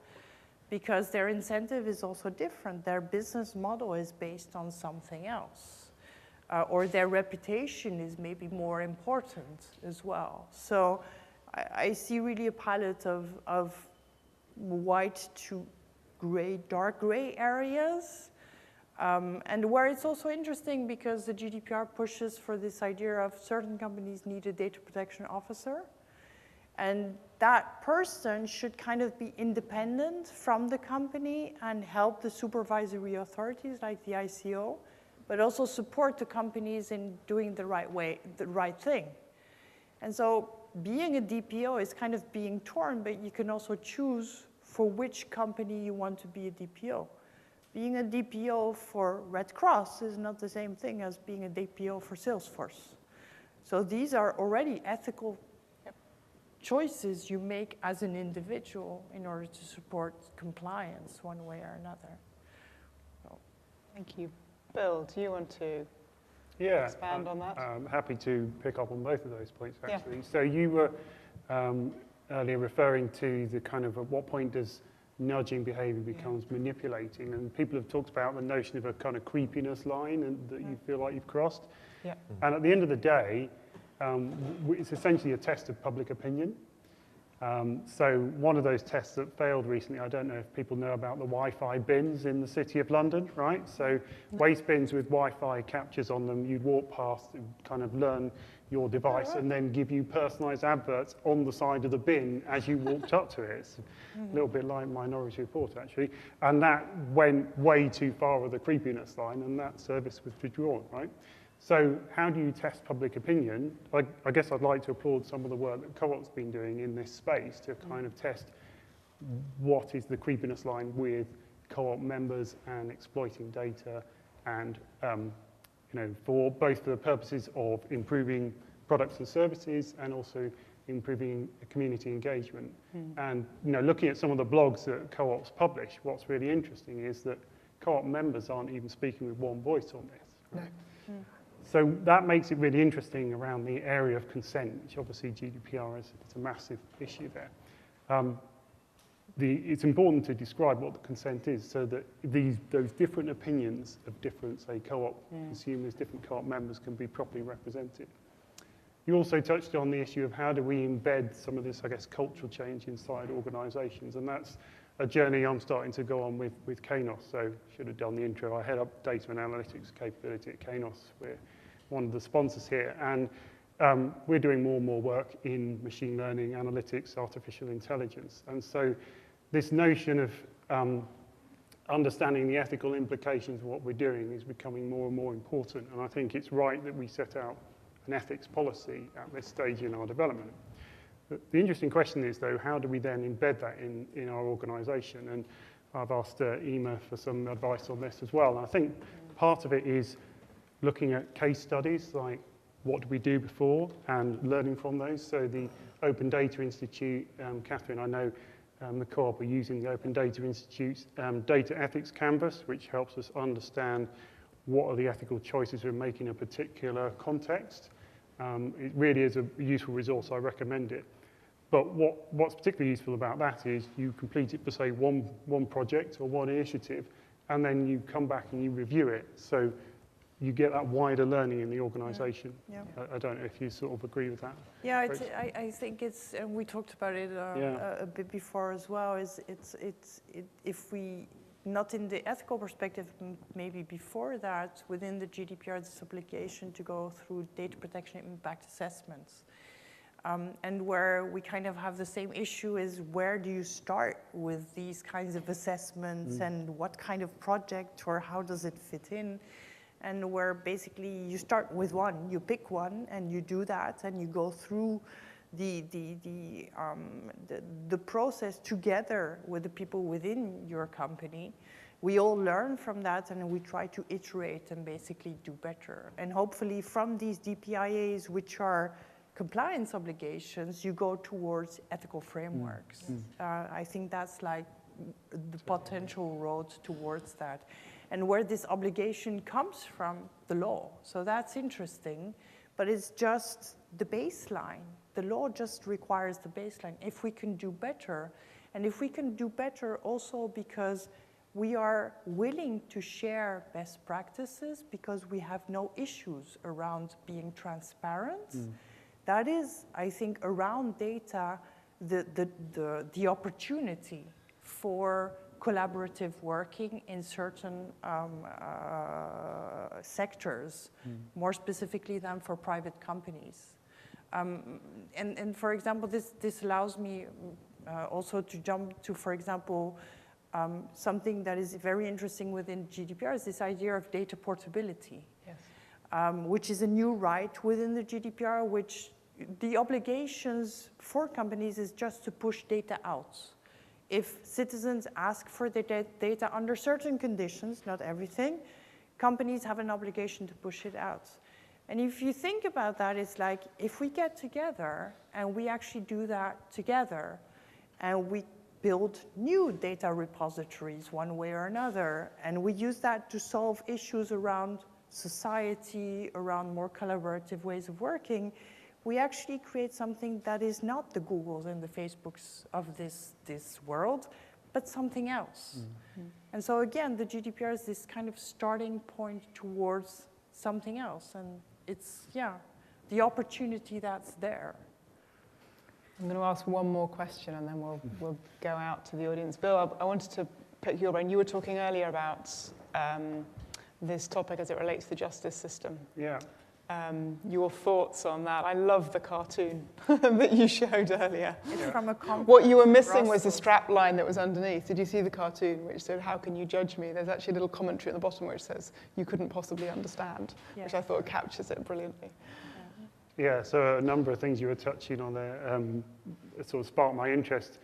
[SPEAKER 2] because their incentive is also different. Their business model is based on something else, or their reputation is maybe more important as well. So I see really a palette of white to gray, dark gray areas, and where it's also interesting because the GDPR pushes for this idea of certain companies need a data protection officer, and that person should kind of be independent from the company and help the supervisory authorities like the ICO, but also support the companies in doing the right thing. And so being a DPO is kind of being torn, but you can also choose for which company you want to be a DPO. Being a DPO for Red Cross is not the same thing as being a DPO for Salesforce. So these are already ethical choices you make as an individual in order to support compliance one way or another. So.
[SPEAKER 3] Thank you. Bill, do you want to expand on that?
[SPEAKER 5] I'm happy to pick up on both of those points, actually. Yeah. So you were earlier referring to the kind of at what point does nudging behavior becomes manipulating, and people have talked about the notion of a kind of creepiness line and that you feel like you've crossed. Yeah. And at the end of the day, it's essentially a test of public opinion. So one of those tests that failed recently, I don't know if people know about the Wi-Fi bins in the City of London, right? So waste bins with Wi-Fi captures on them, you'd walk past and kind of learn your device and then give you personalized adverts on the side of the bin as you walked up to it. It's a little bit like Minority Report, actually. And that went way too far with the creepiness line, and that service was withdrawn, right? So how do you test public opinion? I guess I'd like to applaud some of the work that Co-op's been doing in this space to kind of test what is the creepiness line with Co-op members and exploiting data, and for both the purposes of improving products and services and also improving community engagement. And looking at some of the blogs that Co-ops publish, what's really interesting is that Co-op members aren't even speaking with one voice on this. Right? No. So that makes it really interesting around the area of consent, which obviously GDPR is a massive issue there. It's important to describe what the consent is so that those different opinions of different, say, Co-op consumers, different Co-op members can be properly represented. You also touched on the issue of how do we embed some of this, I guess, cultural change inside organizations, and that's a journey I'm starting to go on with Kainos. So should have done the intro. I head up data and analytics capability at Kainos. We're one of the sponsors here. And we're doing more and more work in machine learning, analytics, artificial intelligence. And so this notion of understanding the ethical implications of what we're doing is becoming more and more important. And I think it's right that we set out an ethics policy at this stage in our development. The interesting question is, though, how do we then embed that in our organisation? And I've asked Ema for some advice on this as well. And I think part of it is looking at case studies, like what did we do before, and learning from those. So the Open Data Institute, Catherine, I know the Co-op are using the Open Data Institute's Data Ethics Canvas, which helps us understand what are the ethical choices we're making in a particular context. It really is a useful resource. I recommend it. But what's particularly useful about that is you complete it for, say, one project or one initiative, and then you come back and you review it. So you get that wider learning in the organisation.
[SPEAKER 2] Yeah.
[SPEAKER 5] I don't know if you sort of agree with that.
[SPEAKER 2] Yeah, I think it's, and we talked about it a bit before as well, if we, not in the ethical perspective, maybe before that, within the GDPR, this obligation to go through data protection impact assessments. And where we kind of have the same issue is, where do you start with these kinds of assessments and what kind of project or how does it fit in? And where basically you start with one, you pick one and you do that and you go through the process together with the people within your company. We all learn from that and we try to iterate and basically do better. And hopefully from these DPIAs, which are compliance obligations, you go towards ethical frameworks. I think that's like the potential road towards that. And where this obligation comes from, the law. So that's interesting, but it's just the baseline. The law just requires the baseline. If we can do better, and if we can do better also because we are willing to share best practices because we have no issues around being transparent, that is, I think, around data, the opportunity for collaborative working in certain sectors, more specifically than for private companies. And for example, this allows me also to jump to, for example, something that is very interesting within GDPR is this idea of data portability, which is a new right within the GDPR, which the obligations for companies is just to push data out. If citizens ask for the data under certain conditions, not everything, companies have an obligation to push it out. And if you think about that, it's like, if we get together and we actually do that together and we build new data repositories one way or another, and we use that to solve issues around society, around more collaborative ways of working, we actually create something that is not the Googles and the Facebooks of this world, but something else. And so again, the GDPR is this kind of starting point towards something else. And it's, the opportunity that's there.
[SPEAKER 3] I'm going to ask one more question and then we'll go out to the audience. Bill, I wanted to pick your brain. You were talking earlier about this topic as it relates to the justice system.
[SPEAKER 5] Yeah.
[SPEAKER 3] Your thoughts on that? I love the cartoon that you showed earlier.
[SPEAKER 2] It's from a conference.
[SPEAKER 3] What you were missing was the strap line that was underneath. Did you see the cartoon which said, "How can you judge me?" There's actually a little commentary at the bottom which says, "You couldn't possibly understand," which I thought captures it brilliantly.
[SPEAKER 5] Yeah, so a number of things you were touching on there sort of sparked my interest.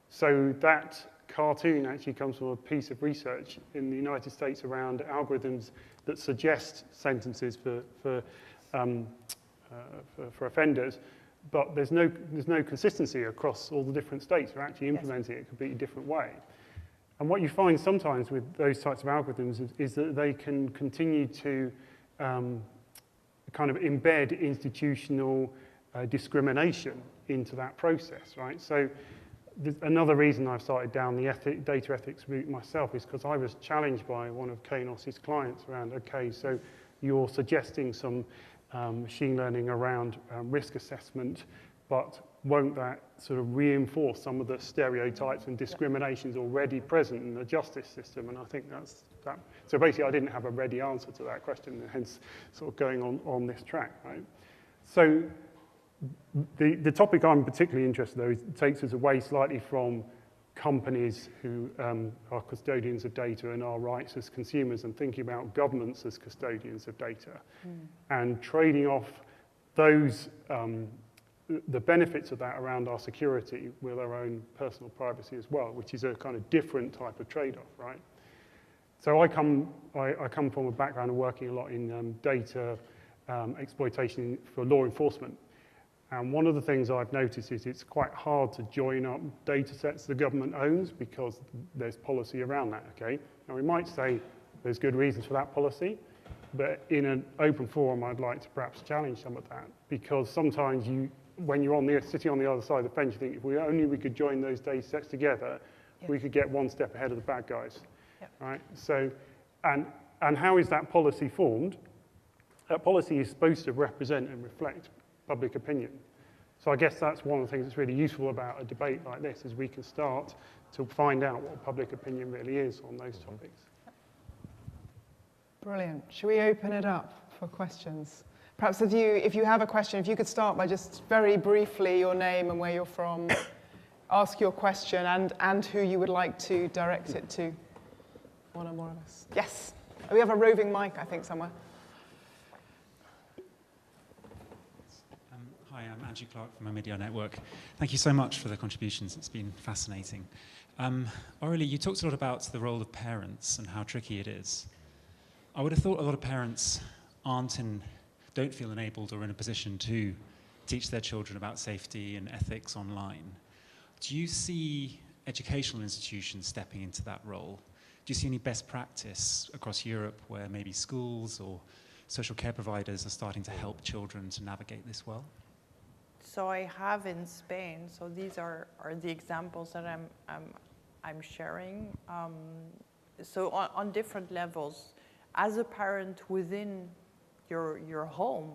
[SPEAKER 5] So that cartoon actually comes from a piece of research in the United States around algorithms that suggest sentences for offenders, but there's no consistency across all the different states. We're actually implementing it a completely different way. And what you find sometimes with those types of algorithms is that they can continue to kind of embed institutional discrimination into that process, right? So another reason I've started down the data ethics route myself is because I was challenged by one of Kainos' clients around, okay, so you're suggesting some machine learning around risk assessment, but won't that sort of reinforce some of the stereotypes and discriminations already present in the justice system? And I think that's that. So basically, I didn't have a ready answer to that question, and hence sort of going on this track, right? So The topic I'm particularly interested in, though, takes us away slightly from companies who are custodians of data and our rights as consumers, and thinking about governments as custodians of data, and trading off those the benefits of that around our security with our own personal privacy as well, which is a kind of different type of trade-off, right? So I come from a background of working a lot in data exploitation for law enforcement. And one of the things I've noticed is it's quite hard to join up data sets the government owns because there's policy around that, okay? Now we might say there's good reasons for that policy, but in an open forum I'd like to perhaps challenge some of that, because sometimes when you're sitting on the other side of the fence, you think if we could join those data sets together, we could get one step ahead of the bad guys, right? So, and how is that policy formed? That policy is supposed to represent and reflect public opinion. So I guess that's one of the things that's really useful about a debate like this, is we can start to find out what public opinion really is on those topics.
[SPEAKER 3] Brilliant. Should we open it up for questions? Perhaps if you have a question, if you could start by just very briefly your name and where you're from, ask your question and who you would like to direct it to. One or more of us. Yes. We have a roving mic, I think, somewhere.
[SPEAKER 6] Hi, I'm Andrew Clark from Omidyar Network. Thank you so much for the contributions. It's been fascinating. Aurélie, you talked a lot about the role of parents and how tricky it is. I would have thought a lot of parents don't feel enabled or in a position to teach their children about safety and ethics online. Do you see educational institutions stepping into that role? Do you see any best practice across Europe where maybe schools or social care providers are starting to help children to navigate this well?
[SPEAKER 2] So I have in Spain, so these are the examples that I'm sharing. So on different levels, as a parent within your home,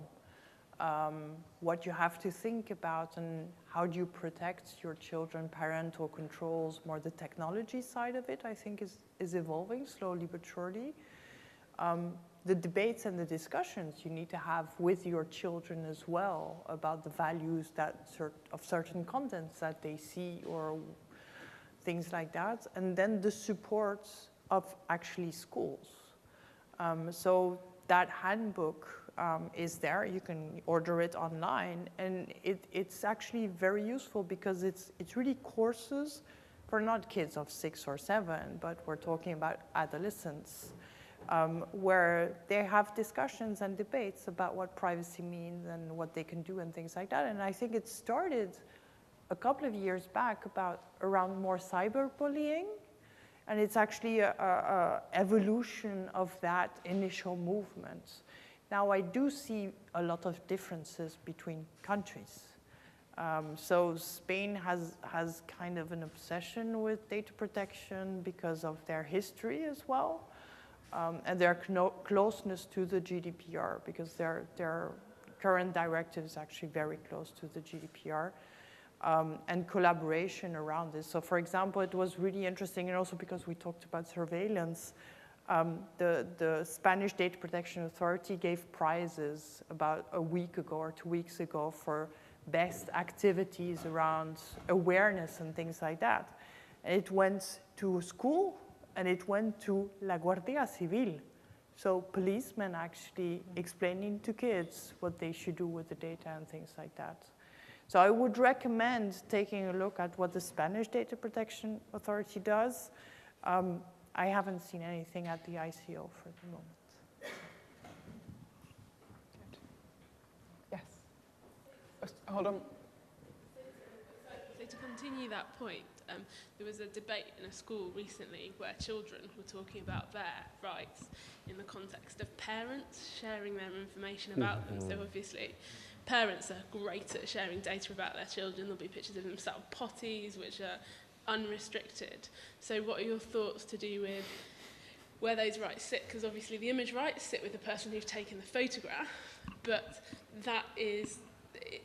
[SPEAKER 2] what you have to think about and how do you protect your children, parental controls, more the technology side of it, I think is evolving slowly but surely. The debates and the discussions you need to have with your children as well about the values of certain contents that they see or things like that. And then the support of actually schools. So that handbook is there. You can order it online, and it's actually very useful because it's really courses for not kids of 6 or 7, but we're talking about adolescents, where they have discussions and debates about what privacy means and what they can do and things like that. And I think it started a couple of years back around more cyberbullying, and it's actually a evolution of that initial movement. Now I do see a lot of differences between countries. So Spain has kind of an obsession with data protection because of their history as well. And their closeness to the GDPR, because their current directive is actually very close to the GDPR, and collaboration around this. So for example, it was really interesting, and also because we talked about surveillance, the Spanish Data Protection Authority gave prizes about a week ago or 2 weeks ago for best activities around awareness and things like that. And it went to school, and it went to La Guardia Civil. So policemen actually explaining to kids what they should do with the data and things like that. So I would recommend taking a look at what the Spanish Data Protection Authority does. I haven't seen anything at the ICO for the moment.
[SPEAKER 3] Yes. Hold on.
[SPEAKER 7] So to continue that point, there was a debate in a school recently where children were talking about their rights in the context of parents sharing their information about them. So obviously, parents are great at sharing data about their children. There'll be pictures of them sat on potties, which are unrestricted. So what are your thoughts to do with where those rights sit? Because obviously the image rights sit with the person who's taken the photograph, but that is,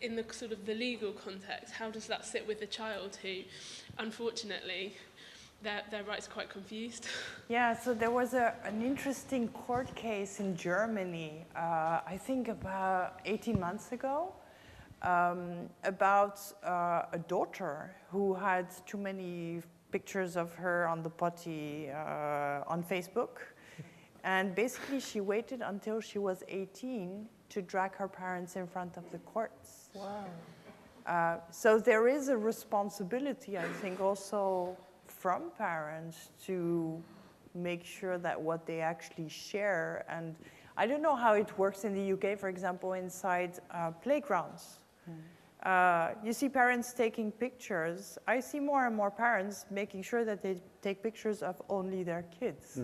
[SPEAKER 7] in the sort of the legal context, how does that sit with the child who, unfortunately, their rights are quite confused?
[SPEAKER 2] Yeah, so there was an interesting court case in Germany, I think about 18 months ago, about a daughter who had too many pictures of her on the potty on Facebook. And basically, she waited until she was 18 to drag her parents in front of the courts.
[SPEAKER 3] Wow.
[SPEAKER 2] So there is a responsibility, I think, also from parents to make sure that what they actually share, and I don't know how it works in the UK, for example, inside playgrounds. You see parents taking pictures. I see more and more parents making sure that they take pictures of only their kids.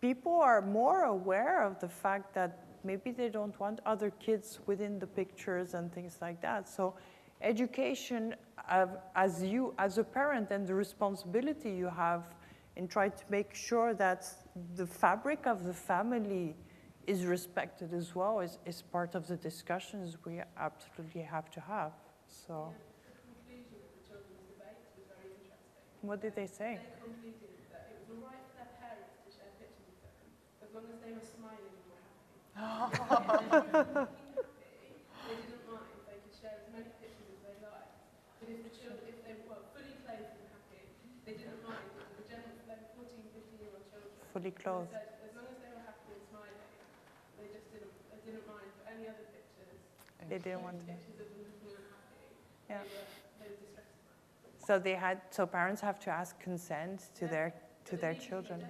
[SPEAKER 2] People are more aware of the fact that maybe they don't want other kids within the pictures and things like that. So education as a parent, and the responsibility you have in trying to make sure that the fabric of the family is respected as well is part of the discussions we absolutely have to have. So,
[SPEAKER 7] The conclusion of the children's debate was very interesting.
[SPEAKER 2] what did they say?
[SPEAKER 7] They concluded that it was all right for their parents to share pictures with them, as long as they were smiling and were happy. They didn't mind. They could share as many pictures as they liked. But if the children, if they were fully clothed and happy, they didn't mind. The general, like 14, 15-year-old children.
[SPEAKER 2] Fully clothed.
[SPEAKER 7] They said, as long as they were happy and smiling, they just didn't mind. For any other pictures,
[SPEAKER 2] They didn't want to.
[SPEAKER 7] pictures of them looking unhappy,
[SPEAKER 2] Yeah.
[SPEAKER 7] they were distressed by.
[SPEAKER 2] So parents have to ask consent to their children.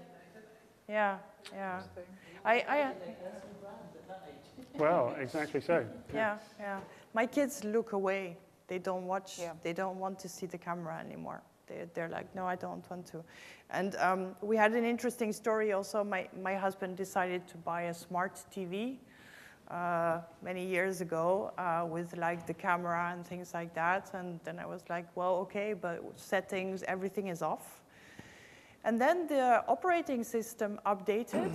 [SPEAKER 2] Yeah, yeah.
[SPEAKER 5] Well, exactly so.
[SPEAKER 2] Yeah. My kids look away. They don't watch.
[SPEAKER 3] Yeah.
[SPEAKER 2] They don't want to see the camera anymore. They're like, no, I don't want to. And we had an interesting story also. My husband decided to buy a smart TV many years ago with like the camera and things like that. And then I was like, well, okay, but settings, everything is off. And then the operating system updated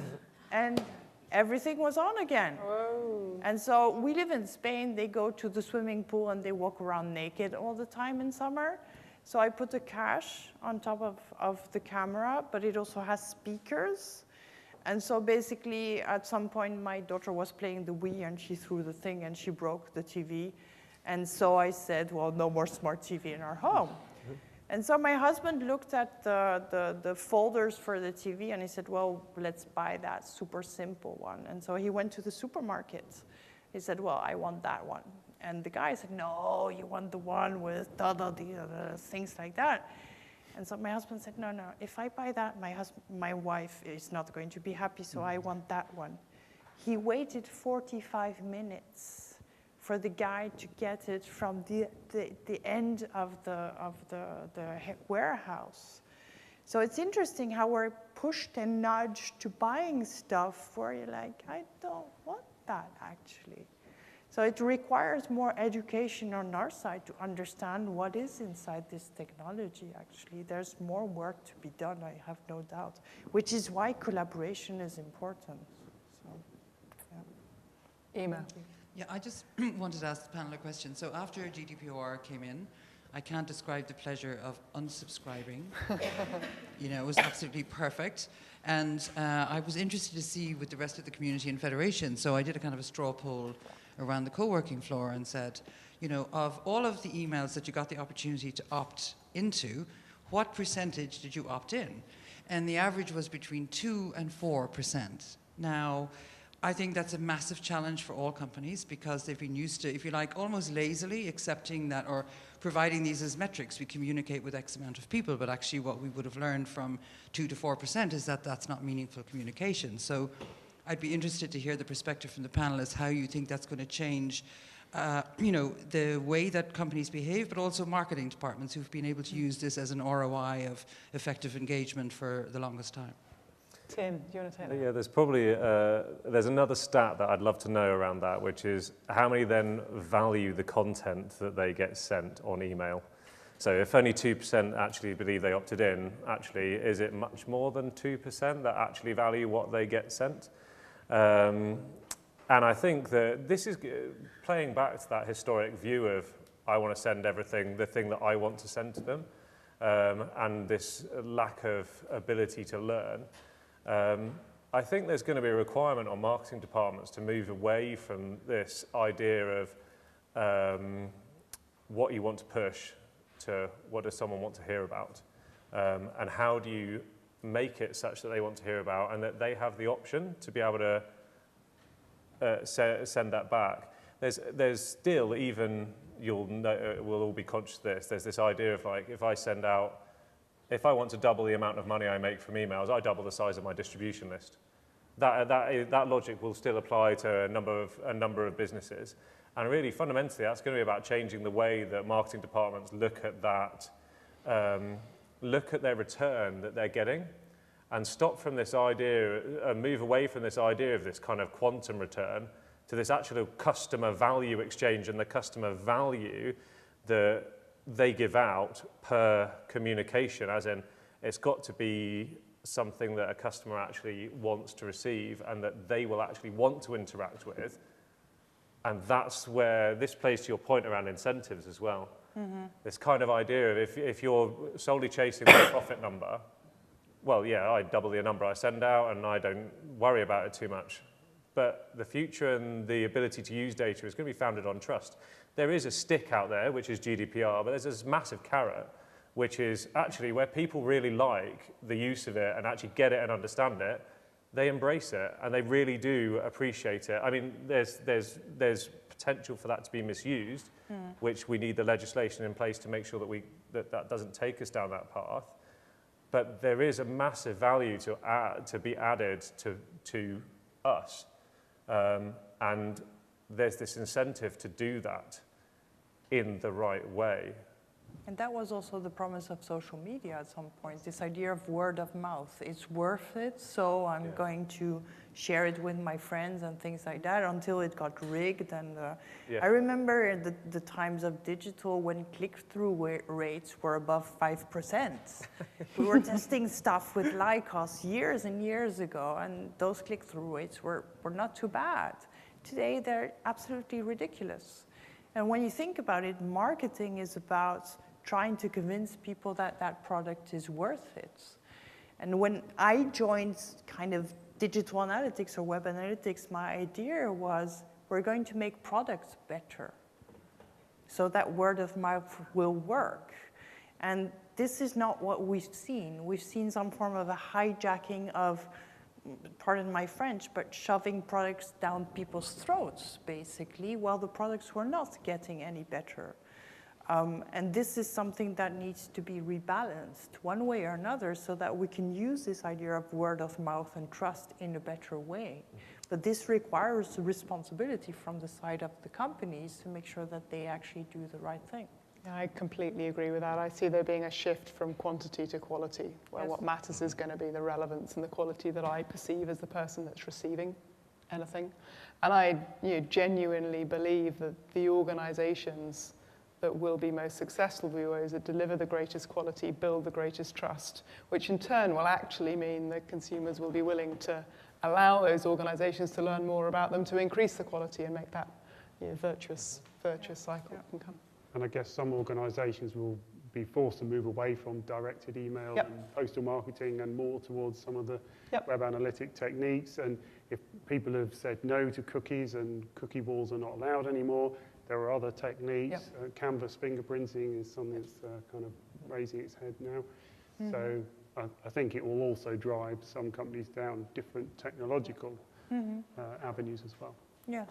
[SPEAKER 2] and everything was on again.
[SPEAKER 3] Whoa.
[SPEAKER 2] And so we live in Spain. They go to the swimming pool and they walk around naked all the time in summer. So I put a cache on top of the camera, but it also has speakers. And so basically, at some point, my daughter was playing the Wii and she threw the thing and she broke the TV. And so I said, well, no more smart TV in our home. And so my husband looked at the folders for the TV and he said, well, let's buy that super simple one. And so he went to the supermarket. He said, well, I want that one. And the guy said, no, you want the one with things like that. And so my husband said, no, if I buy that, my wife is not going to be happy, so I want that one. He waited 45 minutes for the guy to get it from the end of the warehouse. So it's interesting how we're pushed and nudged to buying stuff where you're like, I don't want that actually. So it requires more education on our side to understand what is inside this technology actually. There's more work to be done, I have no doubt, which is why collaboration is important. So, yeah.
[SPEAKER 3] Ema.
[SPEAKER 8] Yeah, I just wanted to ask the panel a question. So after GDPR came in, I can't describe the pleasure of unsubscribing. It was absolutely perfect. And I was interested to see with the rest of the community and federation. So I did a kind of a straw poll around the co-working floor and said, of all of the emails that you got the opportunity to opt into, what percentage did you opt in? And the average was between 2 and 4%. Now, I think that's a massive challenge for all companies because they've been used to, if you like, almost lazily accepting that or providing these as metrics. We communicate with X amount of people, but actually what we would have learned from 2 to 4% is that that's not meaningful communication. So I'd be interested to hear the perspective from the panelists, how you think that's going to change the way that companies behave, but also marketing departments who've been able to use this as an ROI of effective engagement for the longest time.
[SPEAKER 3] Tim, do you want to take that?
[SPEAKER 4] Yeah, there's probably there's another stat that I'd love to know around that, which is how many then value the content that they get sent on email. So if only 2% actually believe they opted in, actually, is it much more than 2% that actually value what they get sent? And I think that this is playing back to that historic view of I want to send everything, the thing that I want to send to them, and this lack of ability to learn. I think there's going to be a requirement on marketing departments to move away from this idea of what you want to push to what does someone want to hear about, and how do you make it such that they want to hear about and that they have the option to be able to send that back. There's still, even we'll all be conscious of this, there's this idea of like, if I want to double the amount of money I make from emails, I double the size of my distribution list. That logic will still apply to a number of businesses. And really, fundamentally, that's going to be about changing the way that marketing departments look at that, look at their return that they're getting, and stop from this idea, move away from this idea of this kind of quantum return to this actual customer value exchange and the customer value that they give out per communication, as in it's got to be something that a customer actually wants to receive and that they will actually want to interact with. And that's where this plays to your point around incentives as well. Mm-hmm. This kind of idea of if you're solely chasing the profit number, well, yeah, I double the number I send out and I don't worry about it too much. But the future and the ability to use data is going to be founded on trust. There is a stick out there, which is GDPR, but there's this massive carrot, which is actually where people really like the use of it and actually get it and understand it, they embrace it and they really do appreciate it. I mean, there's potential for that to be misused, which we need the legislation in place to make sure that that doesn't take us down that path. But there is a massive value to be added to us. And there's this incentive to do that in the right way.
[SPEAKER 2] And that was also the promise of social media at some point, this idea of word of mouth. It's worth it, so I'm going to share it with my friends and things like that, until it got rigged. And I remember the times of digital when click-through rates were above 5%. We were testing stuff with Lycos years and years ago, and those click-through rates were not too bad. Today, they're absolutely ridiculous. And when you think about it, marketing is about trying to convince people that that product is worth it. And when I joined kind of digital analytics or web analytics, my idea was we're going to make products better so that word of mouth will work. And this is not what we've seen. We've seen some form of a hijacking of, pardon my French, but shoving products down people's throats, basically, while the products were not getting any better. And this is something that needs to be rebalanced one way or another so that we can use this idea of word of mouth and trust in a better way. But this requires responsibility from the side of the companies to make sure that they actually do the right thing.
[SPEAKER 3] I completely agree with that. I see there being a shift from quantity to quality, where what matters is going to be the relevance and the quality that I perceive as the person that's receiving anything. And I genuinely believe that the organizations that will be most successful will be those that deliver the greatest quality, build the greatest trust, which in turn will actually mean that consumers will be willing to allow those organizations to learn more about them to increase the quality and make that virtuous cycle can come.
[SPEAKER 5] And I guess some organisations will be forced to move away from directed email and postal marketing and more towards some of the web analytic techniques. And if people have said no to cookies and cookie walls are not allowed anymore, there are other techniques. Canvas fingerprinting is something that's kind of raising its head now. So I think it will also drive some companies down different technological avenues as well.
[SPEAKER 2] Yes.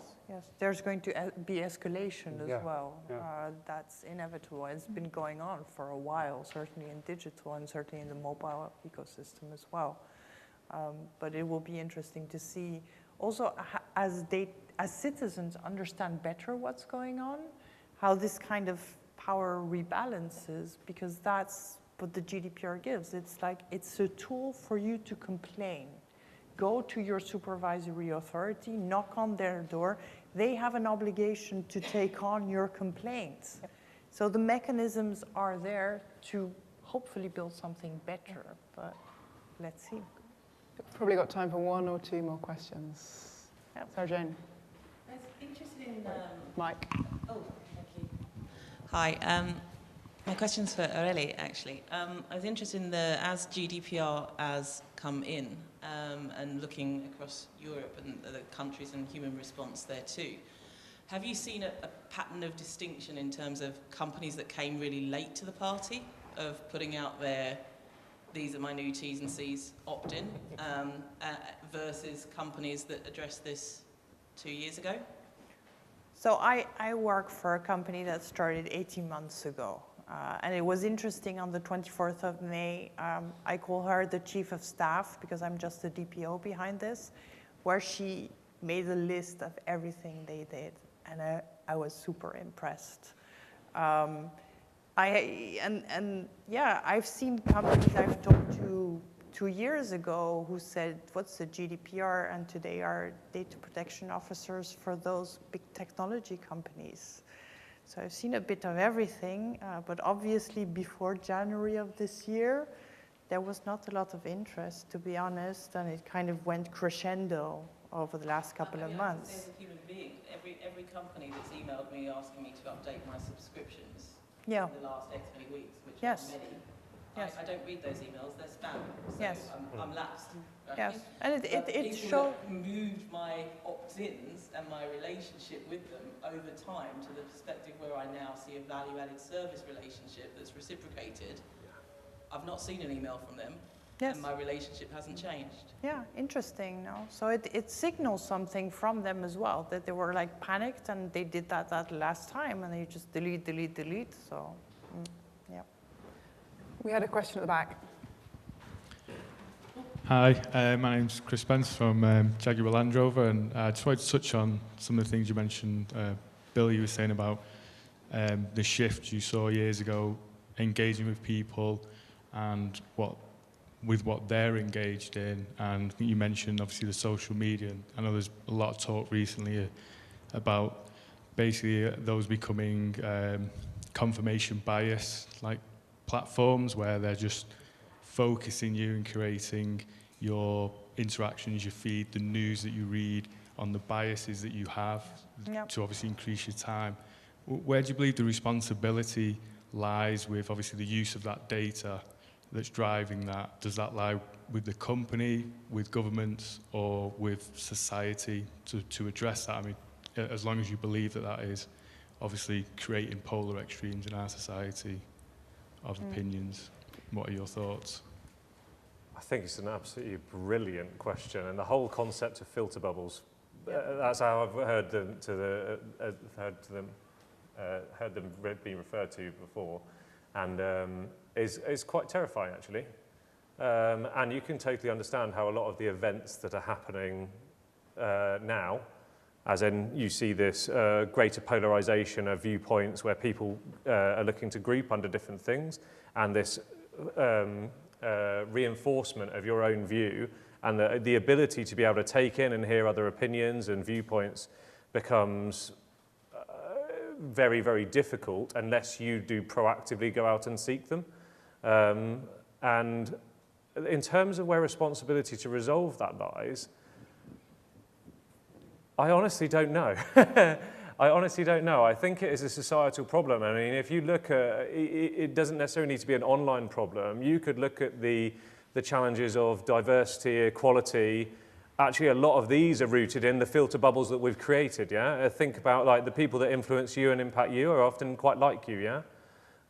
[SPEAKER 2] There's going to be escalation as well. That's inevitable. It's been going on for a while, certainly in digital and certainly in the mobile ecosystem as well. But it will be interesting to see also as citizens understand better what's going on, how this kind of power rebalances, because that's what the GDPR gives. It's like it's a tool for you to complain. Go to your supervisory authority, knock on their door. They have an obligation to take on your complaints. So the mechanisms are there to hopefully build something better, but let's see.
[SPEAKER 3] Probably got time for one or two more questions. Sarah Jane.
[SPEAKER 9] I was interested in...
[SPEAKER 3] Mike.
[SPEAKER 9] Oh, thank you. Hi. My question's for Aurélie, actually. I was interested in as GDPR has come in and looking across Europe and the countries and human response there too, have you seen a pattern of distinction in terms of companies that came really late to the party, of putting out their these are my new T's and C's opt-in, versus companies that addressed this 2 years ago?
[SPEAKER 2] So I work for a company that started 18 months ago. And it was interesting, on the 24th of May, I call her the chief of staff, because I'm just the DPO behind this, where she made a list of everything they did. And I was super impressed. I've seen companies I've talked to 2 years ago who said, what's the GDPR? And today are data protection officers for those big technology companies. So I've seen a bit of everything, but obviously before January of this year, there was not a lot of interest, to be honest, and it kind of went crescendo over the last couple of months.
[SPEAKER 9] As a human being, every company that's emailed me asking me to update my subscriptions in the last X many weeks, which are many, I don't read those emails, they're spam, so I'm lapsed. Right?
[SPEAKER 2] Yes, and it
[SPEAKER 9] showed moved my opt-ins and my relationship with them over time to the perspective where I now see a value-added service relationship that's reciprocated. I've not seen an email from them, and my relationship hasn't changed.
[SPEAKER 2] Yeah, interesting, no? So it signals something from them as well, that they were like panicked and they did that last time, and they just delete, so, yeah.
[SPEAKER 3] We had a question at the back.
[SPEAKER 10] Hi, my name's Chris Spence from Jaguar Land Rover, and I just wanted to touch on some of the things you mentioned. Bill, you were saying about the shift you saw years ago, engaging with people and what they're engaged in, and I think you mentioned obviously the social media. I know there's a lot of talk recently about basically those becoming confirmation bias, like platforms where they're just focusing you and creating your interactions, your feed, the news that you read on the biases that you have to obviously increase your time. Where do you believe the responsibility lies with obviously the use of that data that's driving that? Does that lie with the company, with governments, or with society to address that? I mean, as long as you believe that is obviously creating polar extremes in our society of opinions. What are your thoughts?
[SPEAKER 4] I think it's an absolutely brilliant question, and the whole concept of filter bubbles. That's how I've heard them being referred to before, and is quite terrifying actually. And you can totally understand how a lot of the events that are happening now, as in you see this greater polarization of viewpoints where people are looking to group under different things, and this reinforcement of your own view, and the ability to be able to take in and hear other opinions and viewpoints becomes very, very difficult unless you do proactively go out and seek them. And in terms of where responsibility to resolve that lies, I honestly don't know. I honestly don't know. I think it is a societal problem. I mean, if you look at, it doesn't necessarily need to be an online problem. You could look at the challenges of diversity, equality. Actually, a lot of these are rooted in the filter bubbles that we've created, yeah? Think about like the people that influence you and impact you are often quite like you, yeah?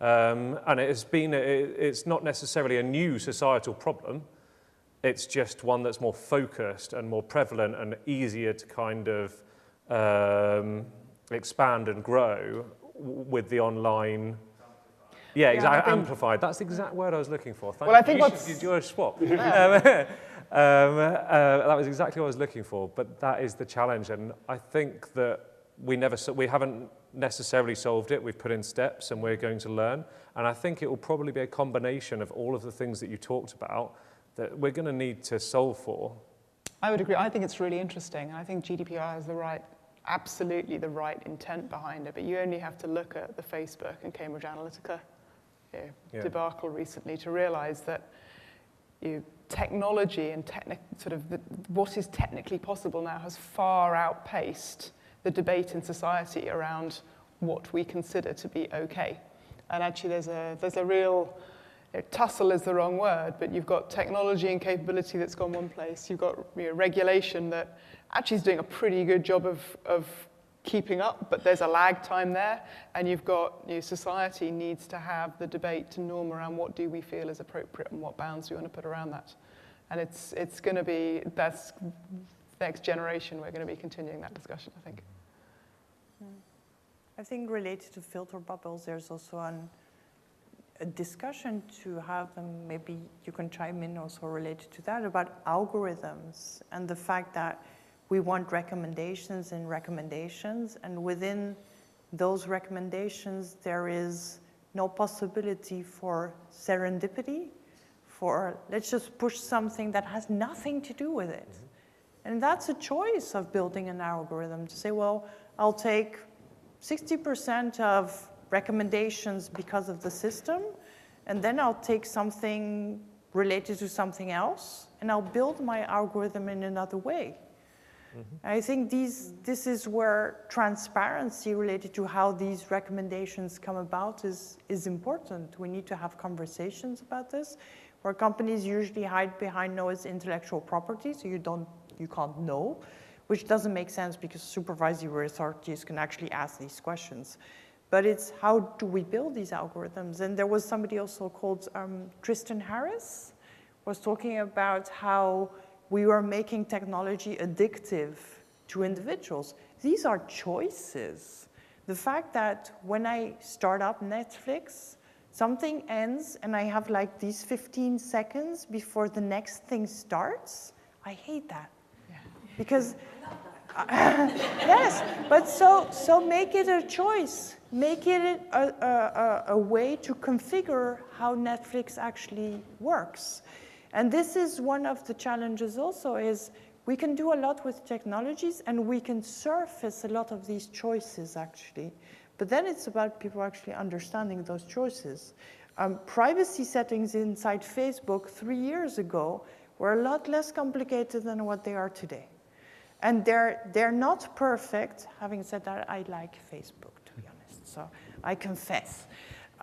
[SPEAKER 4] And it's not necessarily a new societal problem. It's just one that's more focused and more prevalent and easier to kind of expand and grow with the online. Yeah, exactly. Amplified. That's the exact word I was looking for. Thank you.
[SPEAKER 3] I think
[SPEAKER 4] You should do a swap. That was exactly what I was looking for. But that is the challenge, and I think that we haven't necessarily solved it. We've put in steps, and we're going to learn. And I think it will probably be a combination of all of the things that you talked about that we're going to need to solve for.
[SPEAKER 3] I would agree. I think it's really interesting. I think GDPR has absolutely the right intent behind it, but you only have to look at the Facebook and Cambridge Analytica debacle recently to realize that technology and what is technically possible now has far outpaced the debate in society around what we consider to be okay. And actually there's a real, tussle is the wrong word, but you've got technology and capability that's gone one place. You've got regulation that actually is doing a pretty good job of keeping up, but there's a lag time there, and you've got, society needs to have the debate to norm around what do we feel is appropriate and what bounds we want to put around that. And it's going to be, that's next generation, we're going to be continuing that discussion, I think.
[SPEAKER 2] I think related to filter bubbles, there's also a discussion to have, and maybe you can chime in also related to that, about algorithms and the fact that we want recommendations and recommendations, and within those recommendations, there is no possibility for serendipity, for let's just push something that has nothing to do with it. And that's a choice of building an algorithm to say, well, I'll take 60% of recommendations because of the system, and then I'll take something related to something else, and I'll build my algorithm in another way. I think this is where transparency related to how these recommendations come about is important. We need to have conversations about this, where companies usually hide behind, no, it's intellectual property, so you can't know, which doesn't make sense because supervisory authorities can actually ask these questions. But it's how do we build these algorithms? And there was somebody also called Tristan Harris, was talking about how we were making technology addictive to individuals. These are choices. The fact that when I start up Netflix, something ends and I have like these 15 seconds before the next thing starts, I hate that. Yeah. Because, yes, but so make it a choice. Make it a way to configure how Netflix actually works. And this is one of the challenges also, is we can do a lot with technologies and we can surface a lot of these choices actually. But then it's about people actually understanding those choices. Privacy settings inside Facebook 3 years ago were a lot less complicated than what they are today. And they're not perfect. Having said that, I like Facebook, to be honest, so I confess.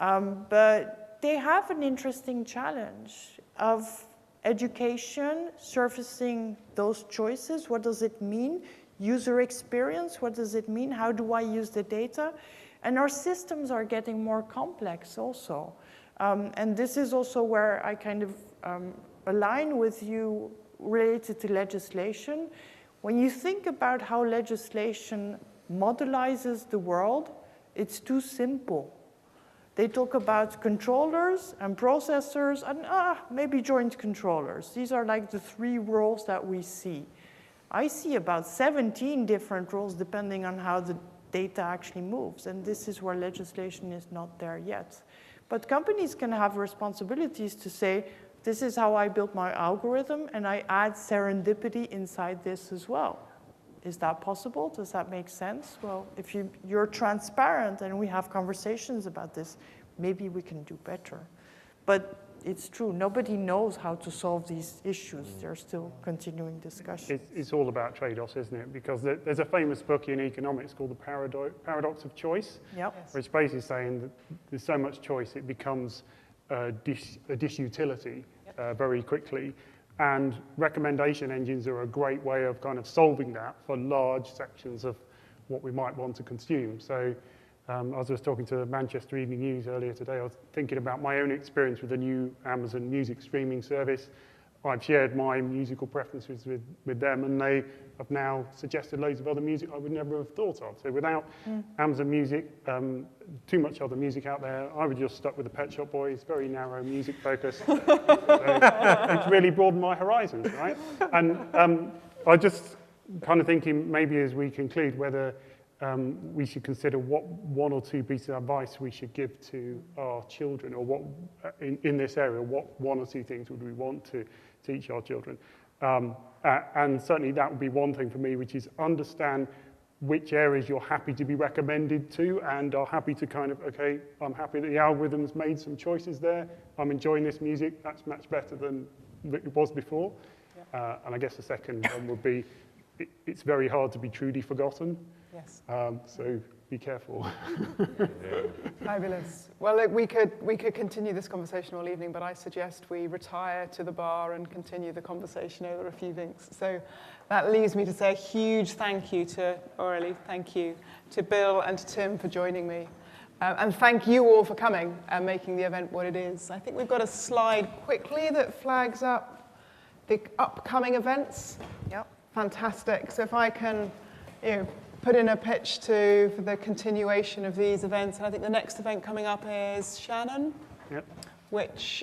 [SPEAKER 2] But they have an interesting challenge of education, surfacing those choices. What does it mean? User experience, what does it mean? How do I use the data? And our systems are getting more complex also. And this is also where I kind of align with you related to legislation. When you think about how legislation modelizes the world, it's too simple. They talk about controllers and processors and maybe joint controllers. These are like the 3 roles that we see. I see about 17 different roles depending on how the data actually moves, and this is where legislation is not there yet. But companies can have responsibilities to say, this is how I built my algorithm, and I add serendipity inside this as well. Is that possible? Does that make sense? Well, if you're transparent and we have conversations about this, maybe we can do better. But it's true, nobody knows how to solve these issues. There's still continuing discussion.
[SPEAKER 5] It's all about trade-offs, isn't it? Because there's a famous book in economics called The Paradox of Choice,
[SPEAKER 2] Yep.
[SPEAKER 5] which basically saying that there's so much choice it becomes a disutility very quickly. And recommendation engines are a great way of kind of solving that for large sections of what we might want to consume. So as I was talking to the Manchester Evening News earlier today, I was thinking about my own experience with the new Amazon Music streaming service. I've shared my musical preferences with them, and they have now suggested loads of other music I would never have thought of. So without Amazon Music, too much other music out there, I would just stuck with the Pet Shop Boys, very narrow music focus. So it's really broadened my horizons, right? And I just kind of thinking maybe as we conclude whether we should consider what 1 or 2 pieces of advice we should give to our children, or what in this area, what 1 or 2 things would we want to teach our children. And certainly that would be one thing for me, which is understand which areas you're happy to be recommended to and are happy to kind of, okay, I'm happy that the algorithm's made some choices there. I'm enjoying this music. That's much better than it was before. Yeah. And I guess the second one would be, it's very hard to be truly forgotten.
[SPEAKER 3] Yes.
[SPEAKER 5] So be careful.
[SPEAKER 3] Fabulous. Well, look, we could continue this conversation all evening, but I suggest we retire to the bar and continue the conversation over a few drinks. So that leaves me to say a huge thank you to Aurélie, thank you to Bill and to Tim for joining me. And thank you all for coming and making the event what it is. I think we've got a slide quickly that flags up the upcoming events. Yep. Fantastic. So if I can, put in a pitch for the continuation of these events. And I think the next event coming up is Shannon, which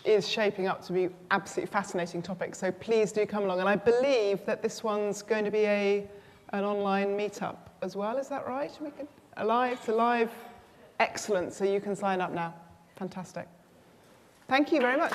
[SPEAKER 3] is shaping up to be absolutely fascinating topic. So please do come along. And I believe that this one's going to be an online meetup as well. Is that right? It's a live. Excellent. So you can sign up now. Fantastic. Thank you very much.